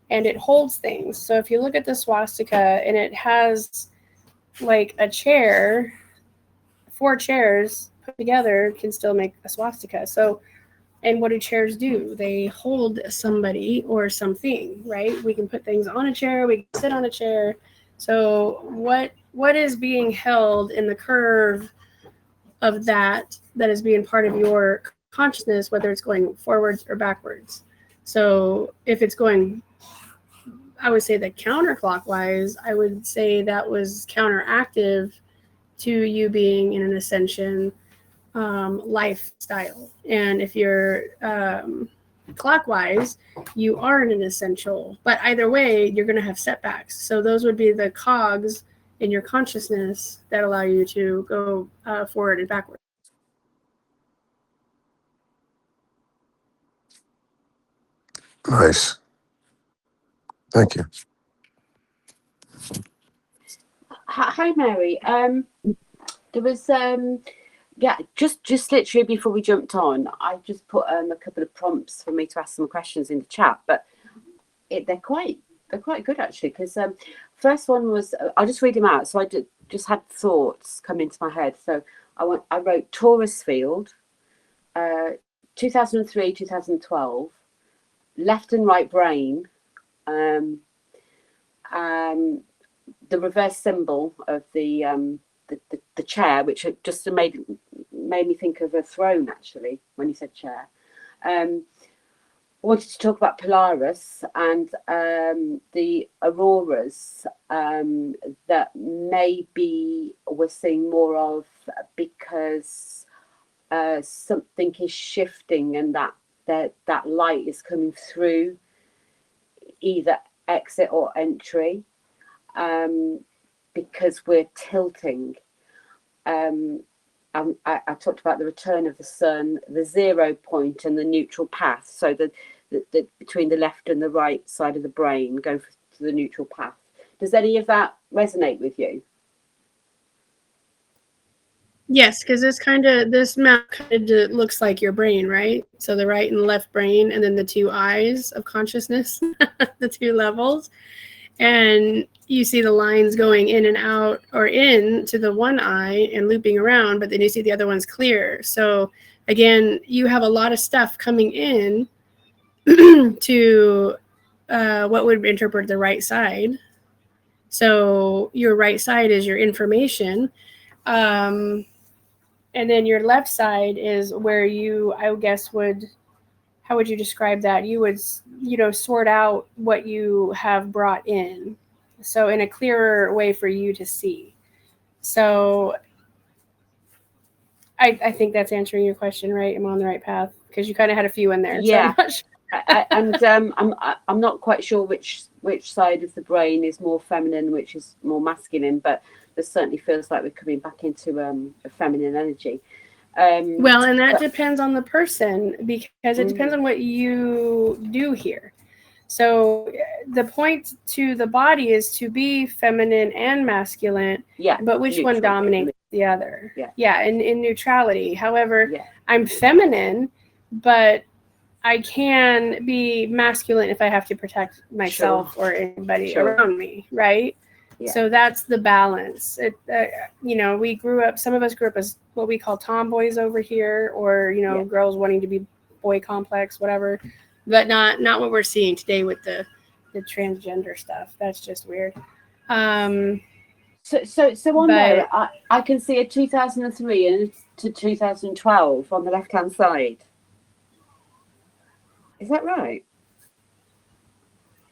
and it holds things. So if you look at the swastika and it has like a chair, four chairs put together can still make a swastika. So, and what do chairs do? They hold somebody or something, right? We can put things on a chair, we can sit on a chair. So what is being held in the curve of that is being part of your consciousness, whether it's going forwards or backwards? So if it's going, I would say that counterclockwise, I would say that was counteractive to you being in an ascension lifestyle. And if you're clockwise, you are in an essential. But either way, you're going to have setbacks. So those would be the cogs in your consciousness that allow you to go forward and backward. Nice. Thank you. Hi, Mary. There was yeah, just literally before we jumped on, I just put a couple of prompts for me to ask some questions in the chat, but they're quite good actually. Because first one was, I'll just read them out. So I just had thoughts come into my head. So I wrote Taurus field, 2003, 2012, left and right brain, the reverse symbol of the chair, which just made me think of a throne actually when you said chair. I wanted to talk about Polaris and the auroras that maybe we're seeing more of because something is shifting and that light is coming through either exit or entry. Because we're tilting. I talked about the return of the sun, the 0 point and the neutral path. So the between the left and the right side of the brain, go to the neutral path. Does any of that resonate with you? Yes, because this map kind of looks like your brain, right? So the right and left brain, and then the two eyes of consciousness, the two levels. And you see the lines going in and out or in to the one eye and looping around, but then you see the other one's clear. So again, you have a lot of stuff coming in to what would interpret the right side. So your right side is your information. And then your left side is where you, I guess, how would you describe that? You would, sort out what you have brought in. So in a clearer way for you to see. So I think that's answering your question, right? I'm on the right path because you kind of had a few in there. Yeah. So I'm not sure. I'm not quite sure which side of the brain is more feminine, which is more masculine, but there certainly feels like we're coming back into a feminine energy. Well, and that depends on the person because it depends on what you do here. So the point to the body is to be feminine and masculine, but which one dominates the other? Yeah, in neutrality. However, I'm feminine, but I can be masculine if I have to protect myself or anybody around me, right? Yeah. So that's the balance. We grew up, some of us grew up as what we call tomboys over here, or, girls wanting to be boy complex, whatever, but not what we're seeing today with the transgender stuff. That's just weird. So on But- there, I can see a 2003 and to 2012 on the left hand side. Is that right?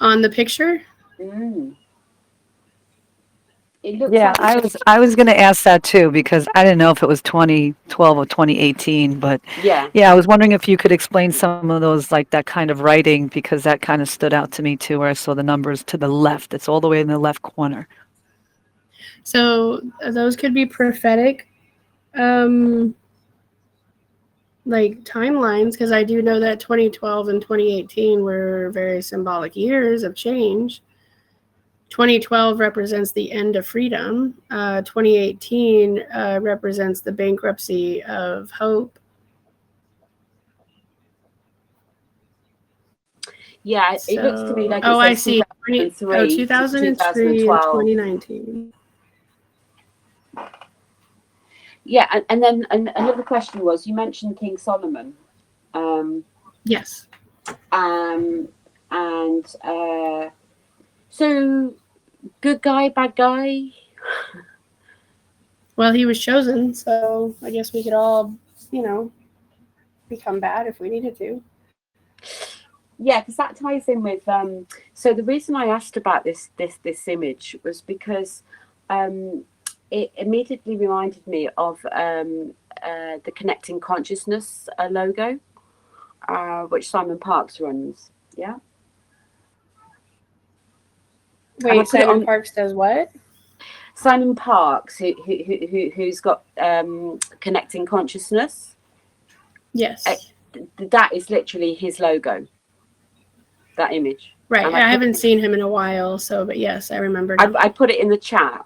On the picture, Mm. It looks Yeah, like I was going to ask that too because I didn't know if it was 2012 or 2018, but yeah. yeah, I was wondering if you could explain some of those, like that kind of writing, because that kind of stood out to me too, where I saw the numbers to the left. It's all the way in the left corner. so those could be prophetic, like timelines, because I do know that 2012 and 2018 were very symbolic years of change. 2012 represents the end of freedom. 2018 represents the bankruptcy of hope. Yeah, it looks to me like oh, I it says see. 2003 to 2003 and 2012. 2019. Yeah, and then another question was, you mentioned King Solomon. Yes. And so good guy, bad guy? Well, he was chosen, so I guess we could all, become bad if we needed to. Yeah, because that ties in with so the reason I asked about this image was because it immediately reminded me of the Connecting Consciousness logo, which Simon Parks runs. Yeah. Wait, Simon Parks does what? Simon Parks, who's got Connecting Consciousness. Yes. That is literally his logo. That image. Right. And I haven't seen him in a while, but yes, I remember now. I put it in the chat.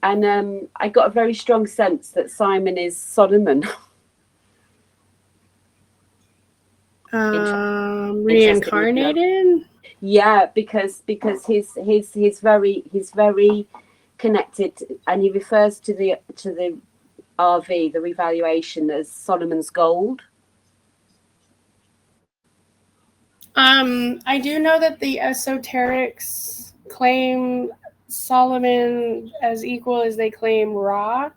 And I got a very strong sense that Simon is Solomon. Reincarnated? Yeah, because he's very connected, and he refers to the RV, the revaluation, as Solomon's gold. I do know that the esoterics claim Solomon as equal as they claim Ra.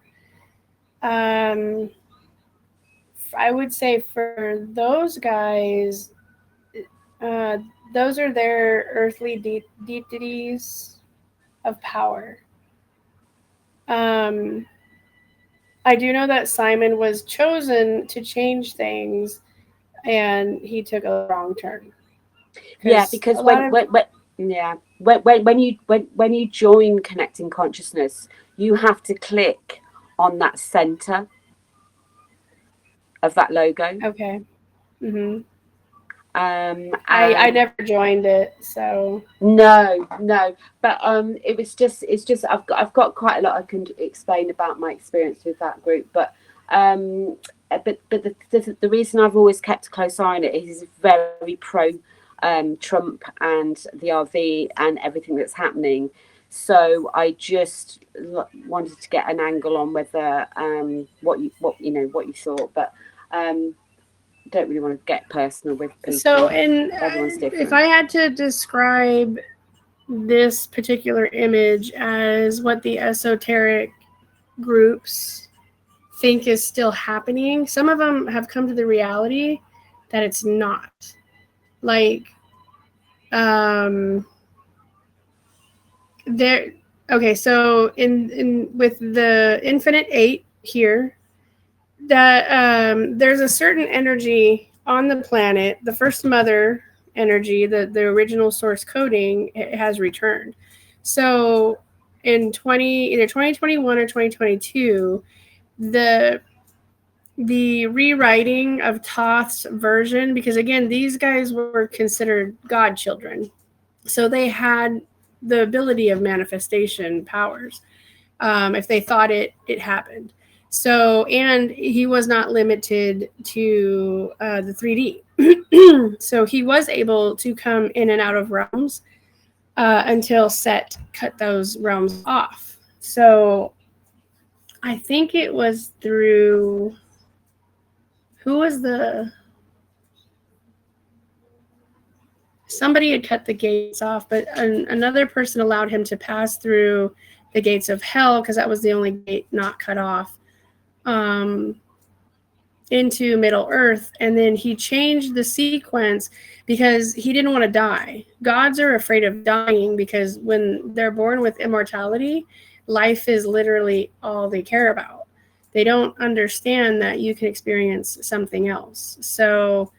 I would say for those guys, those are their earthly deities of power. I do know that Simon was chosen to change things, and he took a wrong turn. Yeah, because when you join Connecting Consciousness, you have to click on that center of that logo. Okay. Mm-hmm. I never joined it, so no, but it's just I've got quite a lot I can explain about my experience with that group, but the reason I've always kept a close eye on it is very pro Trump and the RV and everything that's happening. So I just wanted to get an angle on whether what you thought, but don't really want to get personal with people. So, everyone's different. if I had to describe this particular image as what the esoteric groups think is still happening, some of them have come to the reality that it's not. Like, there. Okay, so in with the Infinite 8 here, that there's a certain energy on the planet, the first mother energy, the original source coding, it has returned. So in either 2021 or 2022, the rewriting of Thoth's version, because again, these guys were considered godchildren, so they had the ability of manifestation powers if they thought it happened. So, and he was not limited to the 3D. So he was able to come in and out of realms until Set cut those realms off. So I think it was through, who was the somebody had cut the gates off, but another person allowed him to pass through the gates of hell, because that was the only gate not cut off, into Middle Earth. And then he changed the sequence because he didn't want to die. Gods are afraid of dying because when they're born with immortality, life is literally all they care about. They don't understand that you can experience something else. So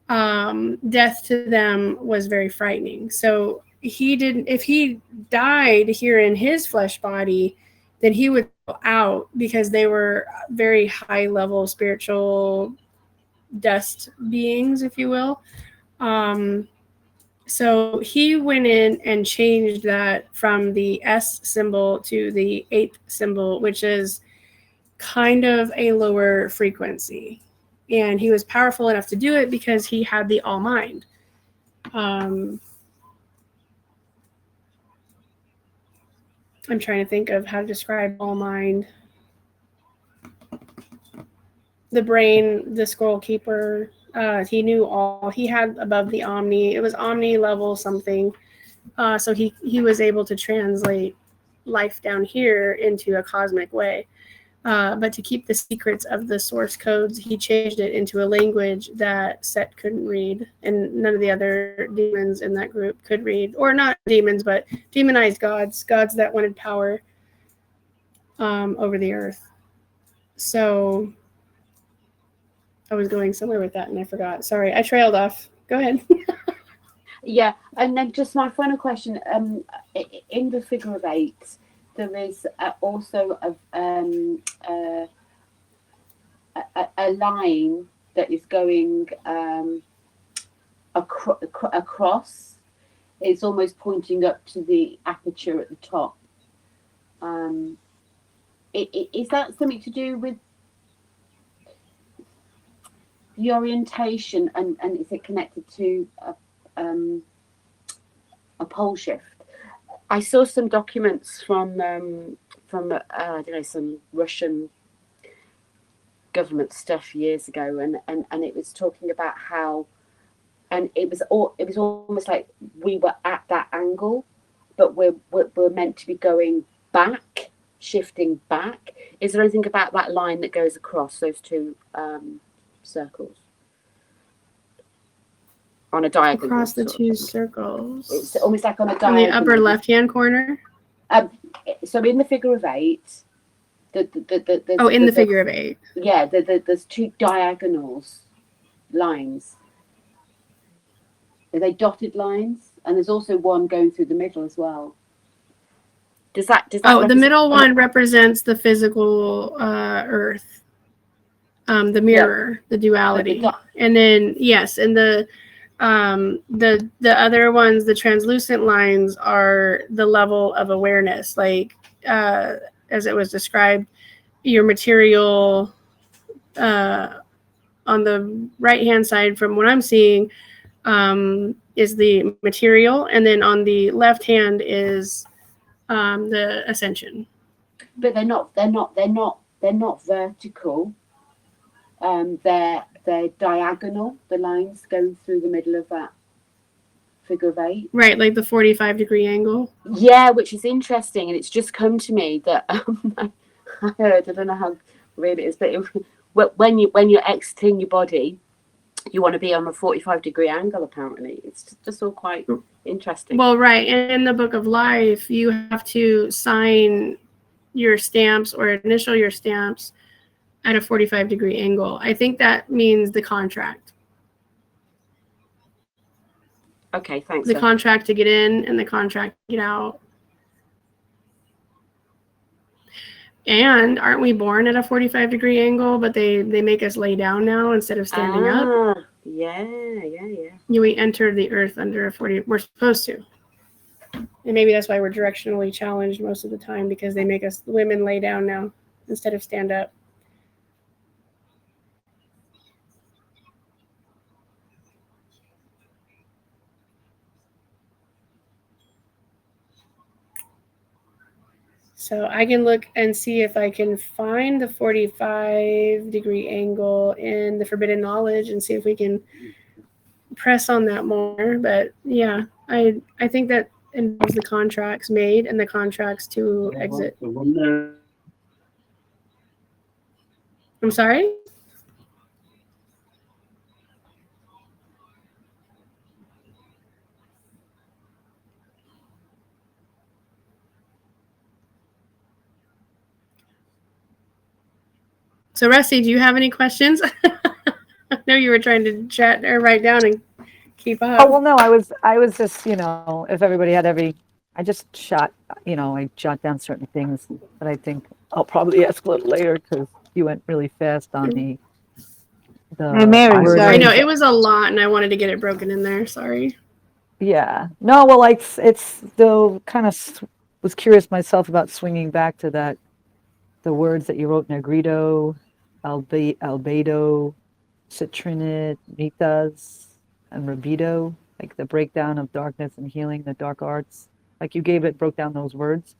death to them was very frightening. So if he died here in his flesh body, then he would go out, because they were very high level spiritual dust beings, if you will. So he went in and changed that from the S symbol to the 8th symbol, which is kind of a lower frequency. And he was powerful enough to do it because he had the all mind. I'm trying to think of how to describe all mind. The brain, the scroll keeper, he knew all. He had above the omni. It was omni level something. So he was able to translate life down here into a cosmic way. But to keep the secrets of the source codes, he changed it into a language that Set couldn't read, and none of the other demons in that group could read. Or not demons, but demonized gods that wanted power over the earth. So I was going somewhere with that and I forgot. Sorry, I trailed off. Go ahead. Yeah, and then just my final question. In the figure of 8, there is also a line that is going across. It's almost pointing up to the aperture at the top. Is that something to do with the orientation, and is it connected to a pole shift? I saw some documents from I don't know, some Russian government stuff years ago, and it was talking about how, and it was almost like we were at that angle, but we're meant to be going back, shifting back. Is there anything about that line that goes across those two circles on a diagonal? Across the two circles. It's almost like on a diagonal. On the upper left-hand corner? So in the figure of 8, in the figure of 8. Yeah, there's two diagonals lines. Are they dotted lines? And there's also one going through the middle as well. Does that the middle one represents the physical earth. The mirror, the duality. And then and the other ones, the translucent lines, are the level of awareness, like as it was described, your material on the right hand side from what I'm seeing is the material, and then on the left hand is the ascension. But they're not vertical. They're diagonal, the lines going through the middle of that figure of 8. Right, like the 45-degree angle. Yeah, which is interesting, and it's just come to me that I heard, I don't know how real it is, but when you're exiting your body, you want to be on a 45-degree angle, apparently. It's just all quite interesting. Well, right, and in the Book of Life, you have to sign your stamps or initial your stamps at a 45-degree angle. I think that means the contract. Okay, thanks. The contract to get in and the contract to get out. And aren't we born at a 45-degree angle, but they make us lay down now instead of standing up? Yeah. We enter the earth under a 40. We're supposed to. And maybe that's why we're directionally challenged most of the time, because they make us women lay down now instead of stand up. So I can look and see if I can find the 45-degree angle in the Forbidden Knowledge and see if we can press on that more, but yeah, I think that involves the contracts made and the contracts to exit. I'm sorry? So Rusty, do you have any questions? I know you were trying to chat or write down and keep up. Oh, well, no, I was just, if everybody had I just I jot down certain things that I think I'll probably ask a little later because you went really fast on Mm. the Hey, Mary, wording. I sorry. know it was a lot, and I wanted to get it broken in there. Sorry. Yeah. No, well, like it's still kind of was curious myself about swinging back to the words that you wrote, negrito, albedo, citrinate, mitas, and rabido, like the breakdown of darkness and healing, the dark arts. Like you broke down those words.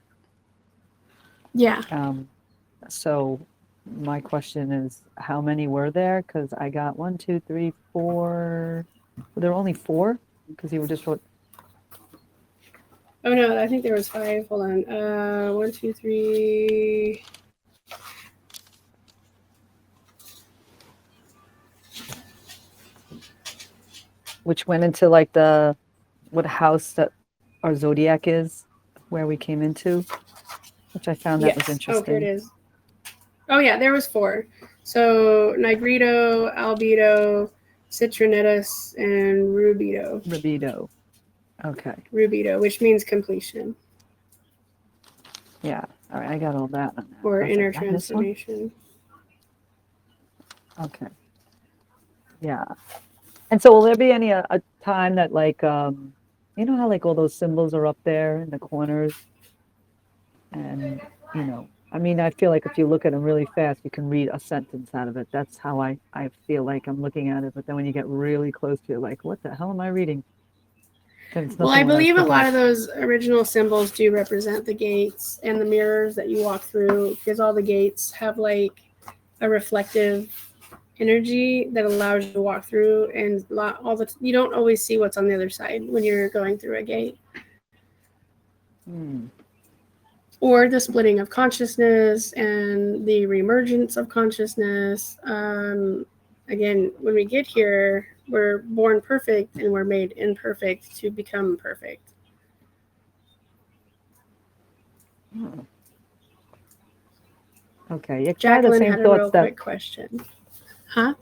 Yeah. So my question is, how many were there? Because I got 1, 2, 3, 4. There were only 4 because you were just wrote. Oh no, I think there was 5. Hold on. 1, 2, 3. Which went into like what house that our zodiac is, where we came into, which I found that was Yes. interesting. Oh, here it is. Oh yeah, there was 4. So negrito, albedo, citrinetus, and rubido. Rabido. Okay. Rubido, which means completion Yeah. All right. I got all that. or Perfect. inner And this one? transformation. Okay. Yeah. And so will there be any a time that like you know how like all those symbols are up there in the corners and I mean I feel like if you look at them really fast you can read a sentence out of it. That's how I feel like I'm looking at it, but then when you get really close to it, like what the hell am I reading? Well, I believe a lot of those original symbols do represent the gates and the mirrors that you walk through, because all the gates have like a reflective energy that allows you to walk through, and you don't always see what's on the other side when you're going through a gate. Or the splitting of consciousness and the reemergence of consciousness. Again, when we get here, we're born perfect and we're made imperfect to become perfect. Okay. Jacqueline had a real quick question. Huh?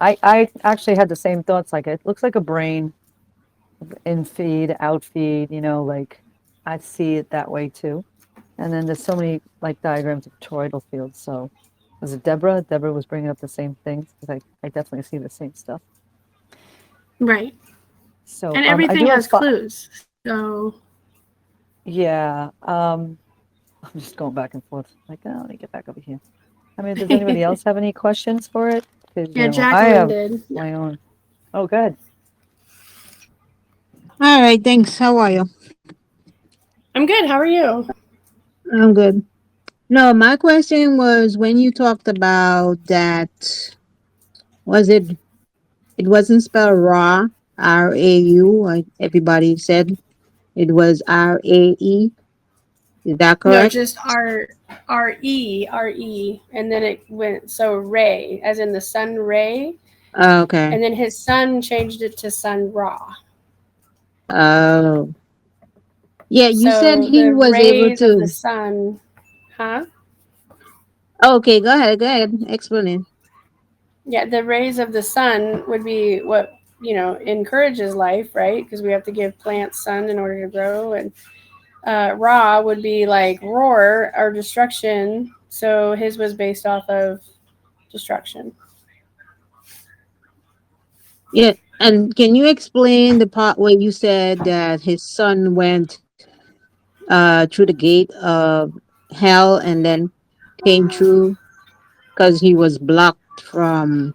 I actually had the same thoughts. Like it looks like a brain, in feed, out feed. Like I see it that way too. And then there's so many like diagrams of toroidal fields. So was it Deborah? Deborah was bringing up the same things because I definitely see the same stuff. Right. So and everything has clues. So yeah, I'm just going back and forth. Like, oh, let me get back over here. I mean, does anybody else have any questions for it? yeah, I Jacqueline have did. my own. Oh, good. All right, thanks. How are you? I'm good. How are you? I'm good. No, my question was when you talked about that, was it wasn't spelled raw, RAU. Everybody said it was RAE. Is that No, correct? just R-E, and then it went so Ray, as in the sun ray, Okay. and then his son changed it to Sun Ra. Oh. Yeah, you said So he the was able rays of the to. sun, huh? Okay, go ahead. Go ahead. Explain it. Yeah, the rays of the sun would be what encourages life, right? Because we have to give plants sun in order to grow, and Ra would be like roar or destruction. So his was based off of destruction. Yeah, and can you explain the part where you said that his son went through the gate of hell and then came through because he was blocked from,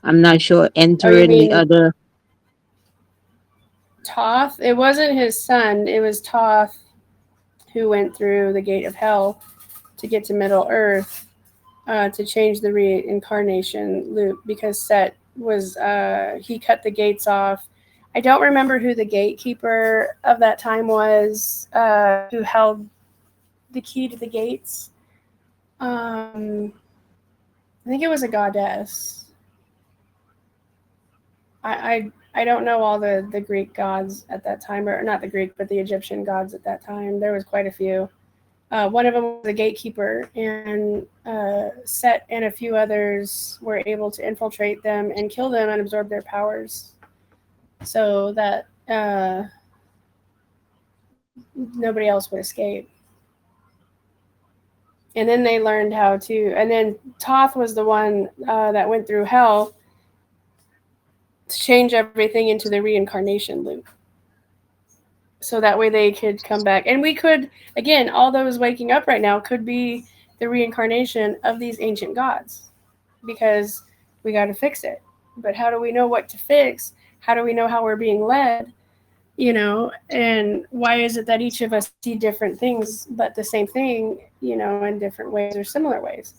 I'm not sure, Oh, you entering the mean other. Thoth? It wasn't his son. It was Thoth who went through the gate of hell to get to Middle Earth to change the reincarnation loop, because Set was he cut the gates off. I don't remember who the gatekeeper of that time was, who held the key to the gates. I think it was a goddess. I don't know all the Greek gods at that time, or not the Greek, but the Egyptian gods at that time. There was quite a few. One of them was the gatekeeper, and Set and a few others were able to infiltrate them and kill them and absorb their powers, so that nobody else would escape. And then they learned how to. And then Thoth was the one that went through hell to change everything into the reincarnation loop, so that way they could come back. And we could, again, all those waking up right now could be the reincarnation of these ancient gods, because we got to fix it. But how do we know what to fix? How do we know how we're being led? And why is it that each of us see different things, but the same thing, in different ways or similar ways?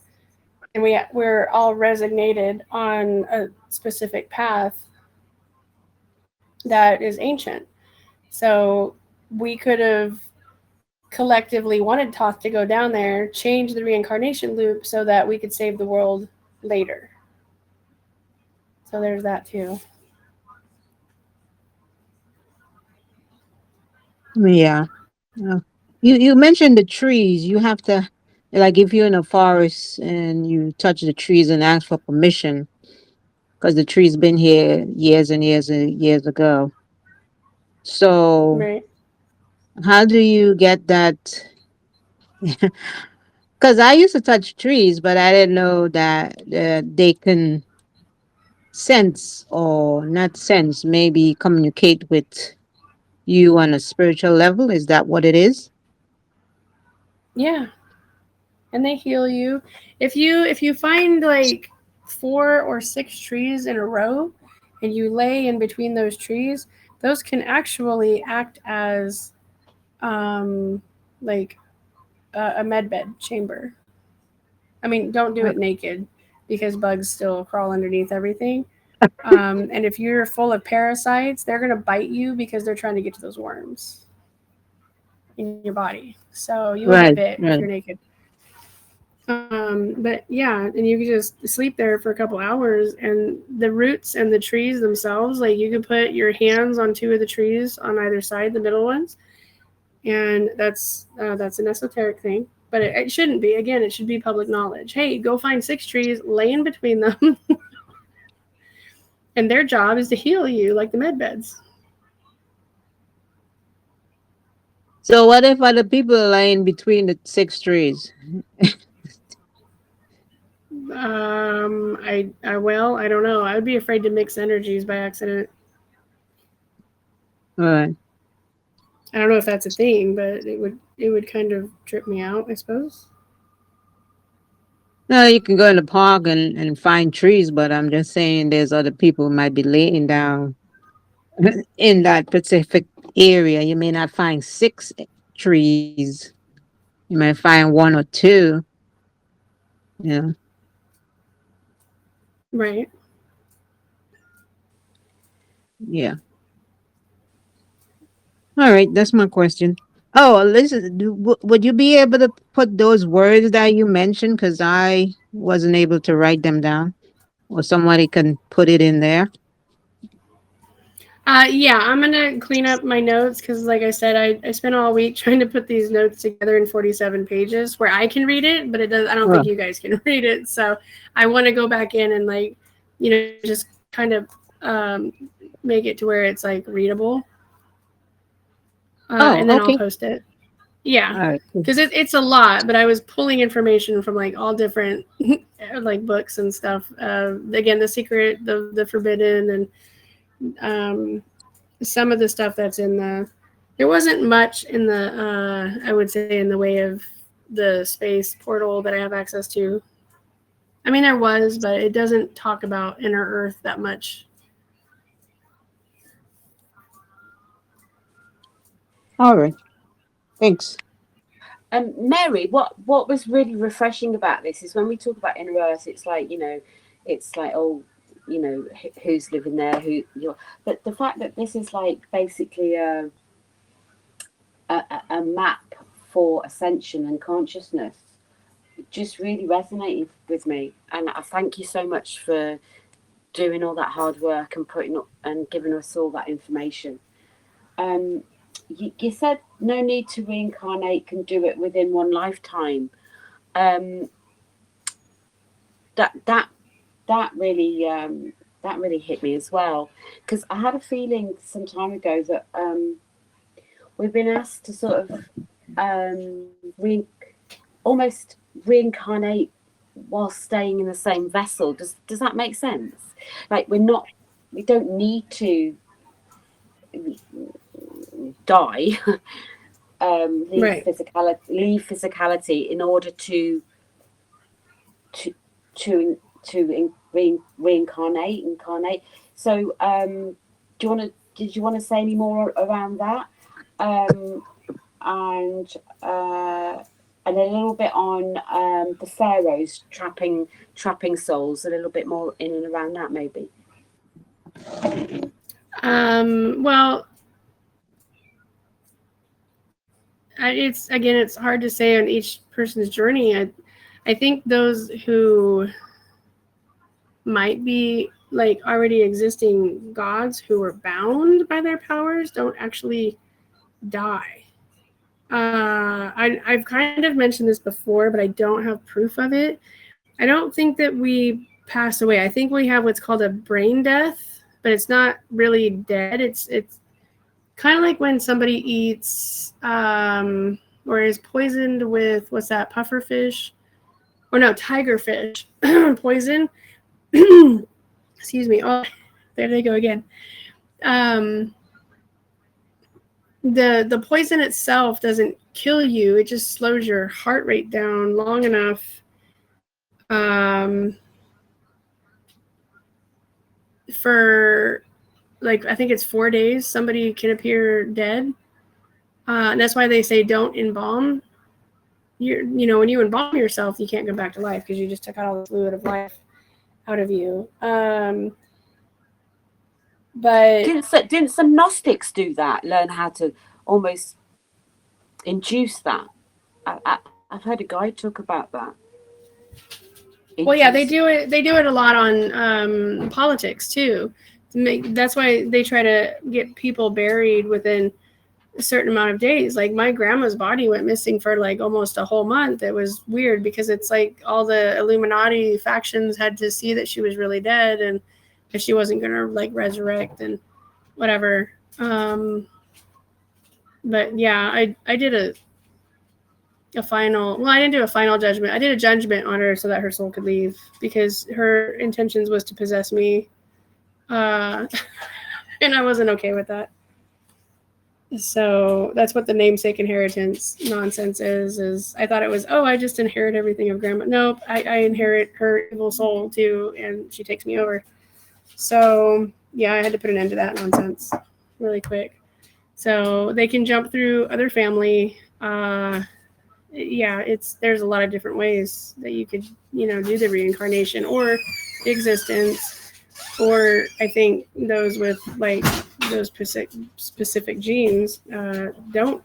And we're all resignated on a specific path that is ancient. So we could have collectively wanted Thoth to go down there, change the reincarnation loop so that we could save the world later. So there's that too. Yeah. You mentioned the trees. You have to, like, if you're in a forest and you touch the trees and ask for permission, because the tree's been here years and years and years ago. So Right. how do you get that? Because I used to touch trees, but I didn't know that they can sense, or not sense, maybe communicate with you on a spiritual level. Is that what it is? Yeah. And they heal you. If you find like 4 or 6 trees in a row and you lay in between those trees, those can actually act as like a medbed chamber. I mean, don't do it naked, because bugs still crawl underneath everything. And if you're full of parasites, they're going to bite you because they're trying to get to those worms in your body. So you will get Right, bit if right. you're naked. But yeah, and you can just sleep there for a couple hours, and the roots and the trees themselves, like you can put your hands on 2 of the trees on either side, the middle ones, and that's an esoteric thing, but it shouldn't be. Again, it should be public knowledge. Hey, go find 6 trees, lay in between them, and their job is to heal you, like the med beds. So what if other people are lying between the 6 trees? I don't know. I would be afraid to mix energies by accident. All right. I don't know if that's a thing, but it would kind of trip me out, I suppose. No, you can go in the park and find trees, but I'm just saying there's other people who might be laying down in that specific area. You may not find 6 trees. You might find 1 or 2. Yeah. Right. Yeah. All right. That's my question. Oh, listen, would you be able to put those words that you mentioned? Because I wasn't able to write them down. Or somebody can put it in there. Yeah, I'm gonna clean up my notes because, like I said, I spent all week trying to put these notes together in 47 pages where I can read it, but it does. I don't think you guys can read it. So I want to go back in and just kind of make it to where it's like readable, and then okay. I'll post it. Yeah, All right. Cool. because it's a lot, but I was pulling information from like all different like books and stuff. Again, The Secret, the Forbidden, and some of the stuff that's in there wasn't much in the I would say in the way of the space portal that I have access to. I mean, there was, but it doesn't talk about inner Earth that much. All right. Thanks. Mary, what was really refreshing about this is when we talk about inner Earth, it's like, it's like, oh, you know, who's living there, who you're. But the fact that this is like basically a map for ascension and consciousness just really resonated with me, and I thank you so much for doing all that hard work and putting up and giving us all that information. You said no need to reincarnate, can do it within one lifetime. That really hit me as well, because I had a feeling some time ago that we've been asked to sort of almost reincarnate while staying in the same vessel. Does that make sense? Like we don't need to die, Right. leave physicality in order to incarnate. So did you want to say any more around that? And a little bit on the pharaohs trapping souls, a little bit more in and around that, maybe. Well, it's hard to say on each person's journey. I think those who might be like already existing gods who are bound by their powers don't actually die. I've kind of mentioned this before, but I don't have proof of it. I don't think that we pass away. I think we have what's called a brain death, but it's not really dead. It's kind of like when somebody eats or is poisoned with, what's that, puffer fish? Or no, tiger fish poison. Excuse me. Oh, there they go again. The poison itself doesn't kill you. It just slows your heart rate down long enough for, like, I think it's 4 days, somebody can appear dead. And that's why they say don't embalm. You know, when you embalm yourself, you can't go back to life because you just took out all the fluid of life out of you. But didn't some Gnostics do that? Learn how to almost induce that. I've heard a guy talk about that. Well, yeah, they do it. They do it a lot on politics too. That's why they try to get people buried within a certain amount of days. Like my grandma's body went missing for like almost a whole month. It was weird because it's like all the Illuminati factions had to see that she was really dead and that she wasn't going to like resurrect and whatever. But yeah, I did a final, well, I didn't do a final judgment. I did a judgment on her so that her soul could leave because her intentions was to possess me. And I wasn't okay with that. So that's what the namesake inheritance nonsense is I thought it was, I just inherit everything of grandma. Nope, I inherit her evil soul too, and she takes me over. So yeah, I had to put an end to that nonsense really quick. So they can jump through other family. Yeah, there's a lot of different ways that you could, do the reincarnation or the existence. Or I think those with like those specific genes don't go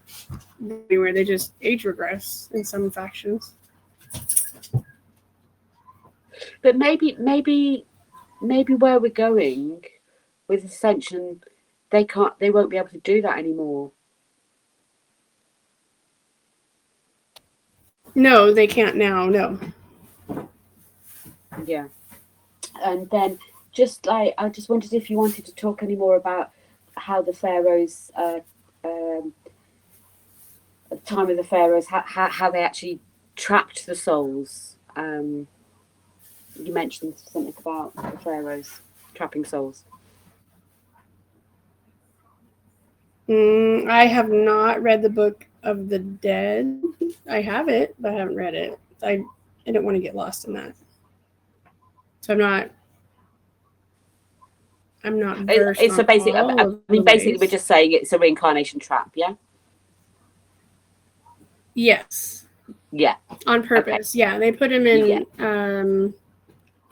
anywhere. They just age regress in some factions. But maybe where we're going with ascension, they won't be able to do that anymore. No, they can't now. No. Yeah, and then. Just like I just wondered if you wanted to talk any more about how the pharaohs, at the time of the pharaohs, how they actually trapped the souls. You mentioned something about the pharaohs trapping souls. I have not read the Book of the Dead. I have it, but I haven't read it. I don't want to get lost in that. So I'm not versed. So basically, basically, we're just saying it's a reincarnation trap, yeah. Yes. Yeah. On purpose. Okay. Yeah, they put him in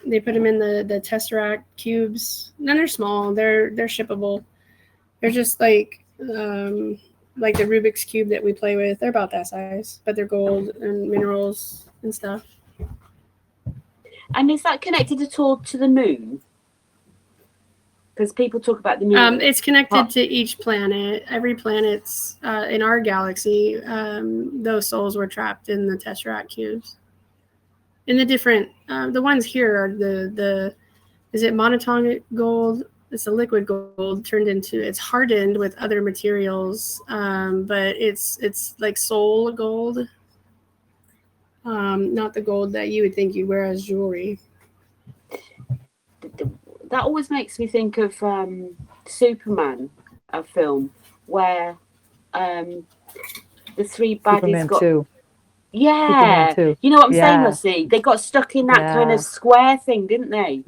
They put them in the Tesseract cubes. None are small. They're shippable. They're just like the Rubik's cube that we play with. They're about that size, but they're gold and minerals and stuff. And is that connected at all to the moon? Because people talk about the moon. It's connected to each planet. Every planet's in our galaxy. Those souls were trapped in the Tesseract cubes. In the different, the ones here are the is it monotonic gold? It's a liquid gold turned into. It's hardened with other materials, but it's like soul gold. Not the gold that you would think you'd wear as jewelry. That always makes me think of Superman, a film where the three baddies Superman got 2. yeah. Superman 2. You know what I'm saying, Yeah. Lucy? They got stuck in that kind Yeah. of square thing, didn't they?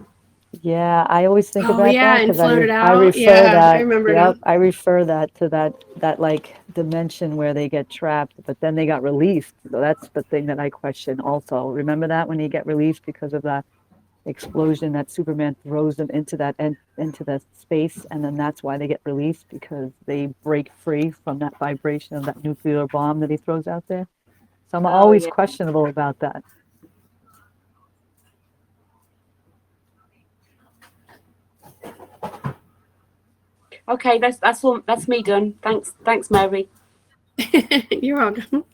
Yeah, I always think Oh, about yeah, that and because floated I out. refer Yeah, that. I remember Yep, now. I refer that to that like dimension where they get trapped, but then they got released. So that's the thing that I question also. Remember that when you get released because of that explosion that Superman throws them into that space, and then that's why they get released because they break free from that vibration of that nuclear bomb that he throws out there. So I'm Oh, always yeah. questionable about that. Okay, that's all. That's me done. Thanks, Mary. You're welcome.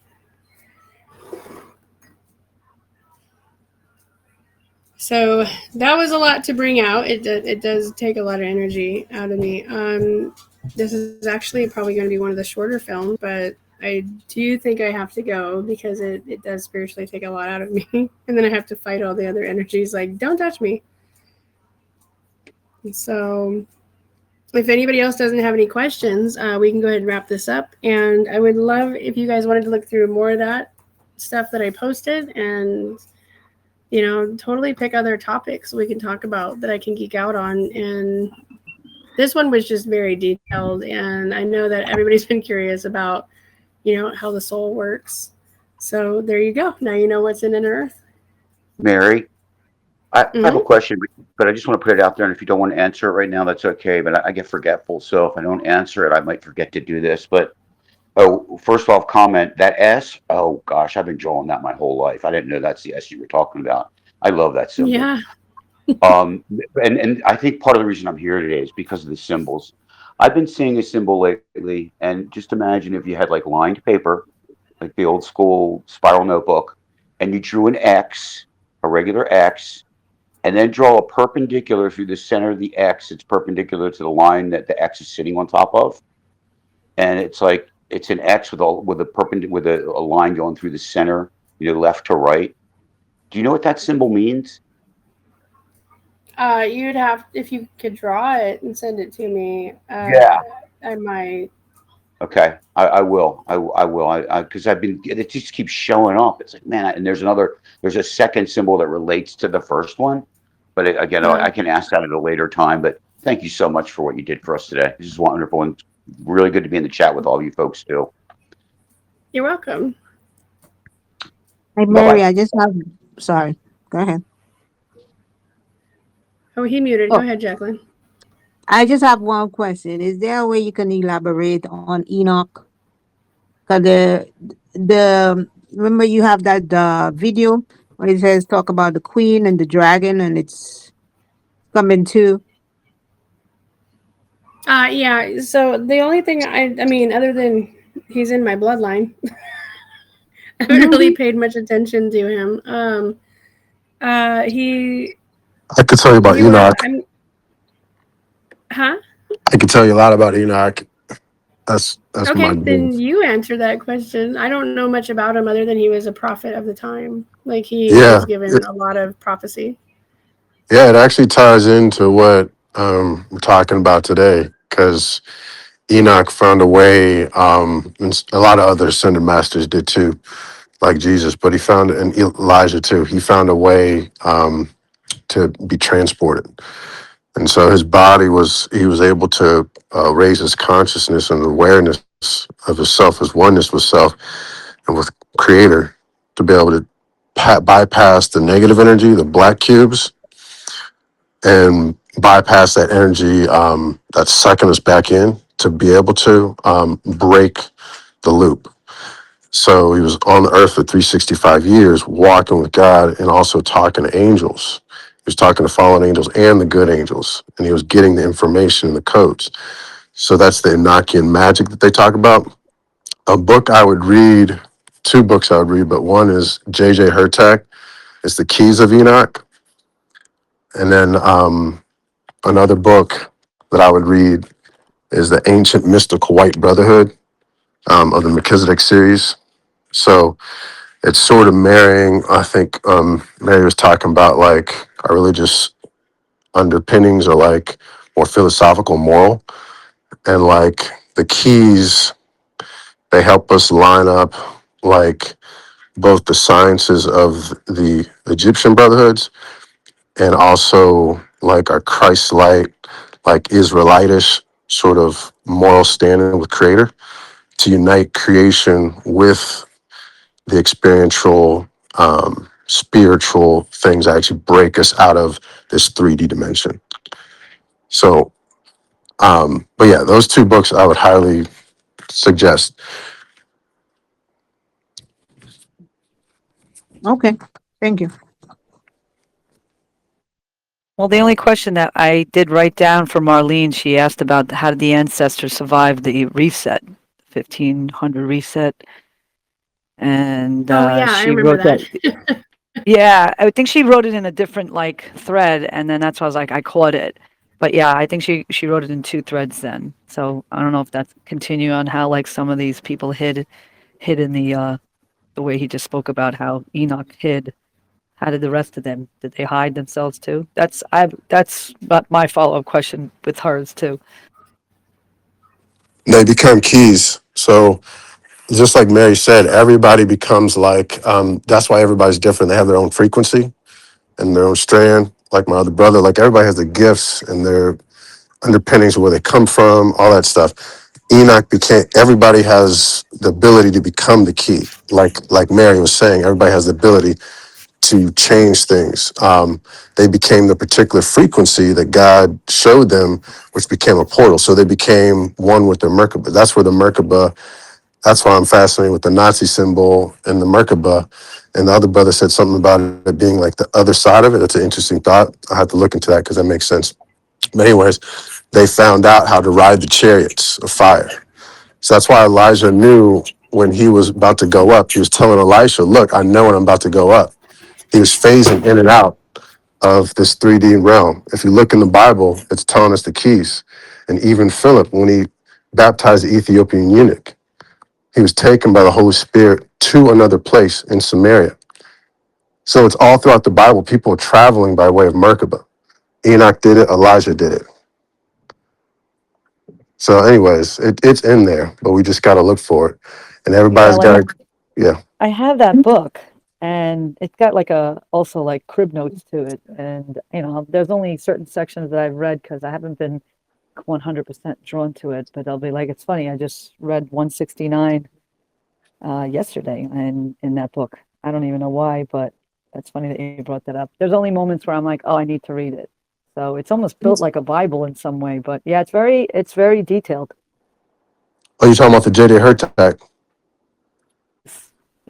So that was a lot to bring out. It does take a lot of energy out of me. This is actually probably going to be one of the shorter films, but I do think I have to go because it does spiritually take a lot out of me. And then I have to fight all the other energies like, don't touch me. So if anybody else doesn't have any questions, we can go ahead and wrap this up. And I would love if you guys wanted to look through more of that stuff that I posted and totally pick other topics we can talk about that I can geek out on. And this one was just very detailed. And I know that everybody's been curious about, how the soul works. So there you go. Now you know what's in inner earth. Mary, I have a question, but I just want to put it out there. And if you don't want to answer it right now, that's okay. But I get forgetful. So if I don't answer it, I might forget to do this. But first off, comment that S. Oh gosh, I've been drawing that my whole life. I didn't know that's the S you were talking about. I love that symbol. Yeah. And I think part of the reason I'm here today is because of the symbols. I've been seeing a symbol lately, and just imagine if you had like lined paper, like the old school spiral notebook, and you drew an X, a regular X, and then draw a perpendicular through the center of the X. It's perpendicular to the line that the X is sitting on top of, and it's like it's an X with a line going through the center, left to right. Do you know what that symbol means? You'd have, if you could draw it and send it to me. Yeah. I might. Okay, I will. I will. Because it just keeps showing up. It's like, man, and there's a second symbol that relates to the first one. But again, I can ask that at a later time. But thank you so much for what you did for us today. This is wonderful and really good to be in the chat with all you folks too. You're welcome. Hey, Mary, I just have, sorry, go ahead. Oh, he muted. Oh. Go ahead, Jacqueline. I just have one question. Is there a way you can elaborate on Enoch? Because the remember you have that video where it says talk about the queen and the dragon and it's coming too. Yeah. So the only thing I mean, other than he's in my bloodline, I haven't really paid much attention to him. I could tell you about Enoch. Huh? I could tell you a lot about Enoch. That's Okay, my then you answer that question. I don't know much about him other than he was a prophet of the time. Like he Yeah. was given a lot of prophecy. Yeah, it actually ties into what we're talking about today because Enoch found a way, and a lot of other ascended masters did too, like Jesus, but he found, and Elijah too, he found a way to be transported. And so his body he was able to raise his consciousness and awareness of himself, his oneness with self and with creator, to be able to bypass the negative energy, the black cubes, and bypass that energy that's sucking us back in to be able to break the loop. So he was on the earth for 365 years, walking with God and also talking to angels. He was talking to fallen angels and the good angels, and he was getting the information and the codes. So that's the Enochian magic that they talk about. A book I would read, two books I would read, but one is J.J. Hurtak. It's The Keys of Enoch. And then another book that I would read is The Ancient Mystical White Brotherhood of the Melchizedek series. So it's sort of marrying, I think Mary was talking about like our religious underpinnings are like more philosophical, moral, and like the keys, they help us line up like both the sciences of the Egyptian brotherhoods and also like our Christ-like, like Israelitish sort of moral standing with Creator to unite creation with the experiential, spiritual things that actually break us out of this 3D dimension. So, but yeah, those two books I would highly suggest. Okay. Thank you. Well, the only question that I did write down for Marlene, she asked about how did the ancestors survive the reset, 1500 reset, and Oh yeah, I she remember wrote that. that. Yeah, I think she wrote it in a different like thread, and then that's why I was like, I caught it. But yeah, I think she wrote it in two threads then. So I don't know if that's continue on how like some of these people hid in the way he just spoke about how Enoch hid. How did the rest of them? Did they hide themselves too? That's not my follow up question with hers too. They become keys. So just like Mary said, everybody becomes like, that's why everybody's different. They have their own frequency and their own strand. Like my other brother, like everybody has the gifts and their underpinnings of where they come from, all that stuff. Enoch became, everybody has the ability to become the key. Like Mary was saying, everybody has the ability to change things. They became the particular frequency that God showed them, which became a portal. So they became one with the Merkaba. That's where the Merkaba, that's why I'm fascinated with the Nazi symbol and the Merkaba. And the other brother said something about it being like the other side of it. That's an interesting thought. I have to look into that because that makes sense. But anyways, they found out how to ride the chariots of fire. So that's why Elijah knew when he was about to go up, he was telling Elisha, look, I know when I'm about to go up. He was phasing in and out of this 3D realm. If you look in the Bible, it's telling us the keys. And even Philip, when he baptized the Ethiopian eunuch, he was taken by the Holy Spirit to another place in Samaria. So it's all throughout the Bible. People are traveling by way of Merkaba. Enoch did it. Elijah did it. So anyways, it's in there, but we just got to look for it. And Yeah, everybody's like got to, yeah. I have that book, and it's got like a also like crib notes to it, and there's only certain sections that I've read because I haven't been 100% drawn to it. But I'll be like, it's funny. I just read 169 yesterday, and in that book, I don't even know why, but that's funny that you brought that up. There's only moments where I'm like, oh, I need to read it. So it's almost built like a Bible in some way, but yeah, it's very detailed. Oh, you talking about the J.D. Hurtak?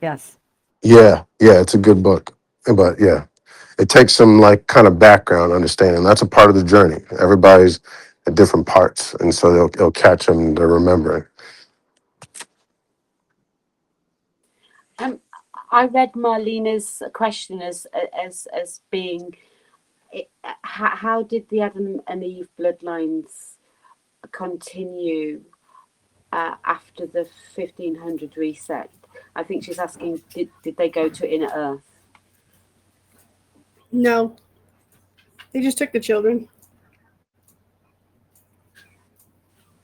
Yes. Yeah, it's a good book. But yeah, it takes some like kind of background understanding. That's a part of the journey. Everybody's at different parts, and so it'll catch them to remembering. I read Marlena's question as being, how did the Adam and Eve bloodlines continue after the 1500 reset? I think she's asking, did they go to inner Earth? No, they just took the children.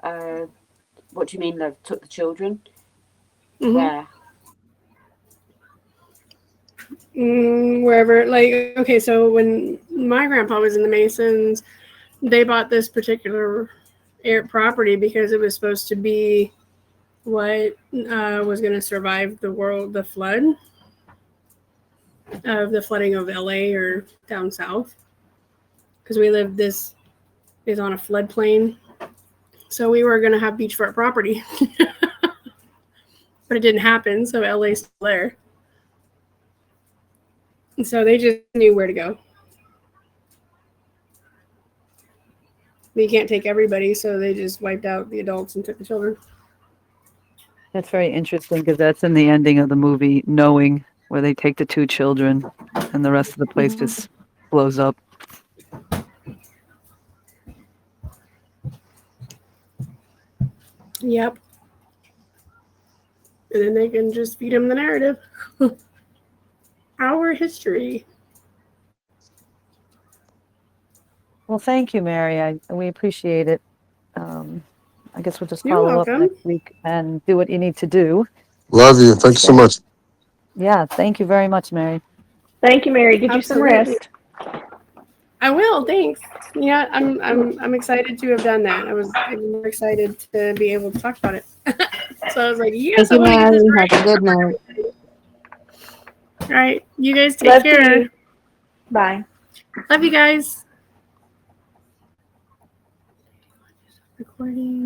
What do you mean they took the children? Mhm. Where? Wherever, like, okay, so when my grandpa was in the Masons, they bought this particular property because it was supposed to be what was going to survive the flood of the flooding of LA or down south. because we live this is on a floodplain. So we were going to have beachfront property. But it didn't happen, so LA's still there. And so they just knew where to go. We can't take everybody, so they just wiped out the adults and took the children. That's very interesting because that's in the ending of the movie, Knowing, where they take the 2 children and the rest of the place just blows up. Yep. And then they can just feed them the narrative. Our history. Well, thank you, Mary. We appreciate it. I guess we'll just You're follow up welcome. next week and do what you need to do. Love you. Thank you so much. Yeah, thank you very much, Mary. Thank you, Mary. Get you some Absolutely. rest. I will, thanks. Yeah, I'm excited to have done that. I was more excited to be able to talk about it. So I was like, yes, Thank I you, want to get Mary. this Have right. a good night. All right, you guys take Love to care. you. Bye. Love you guys. Recording.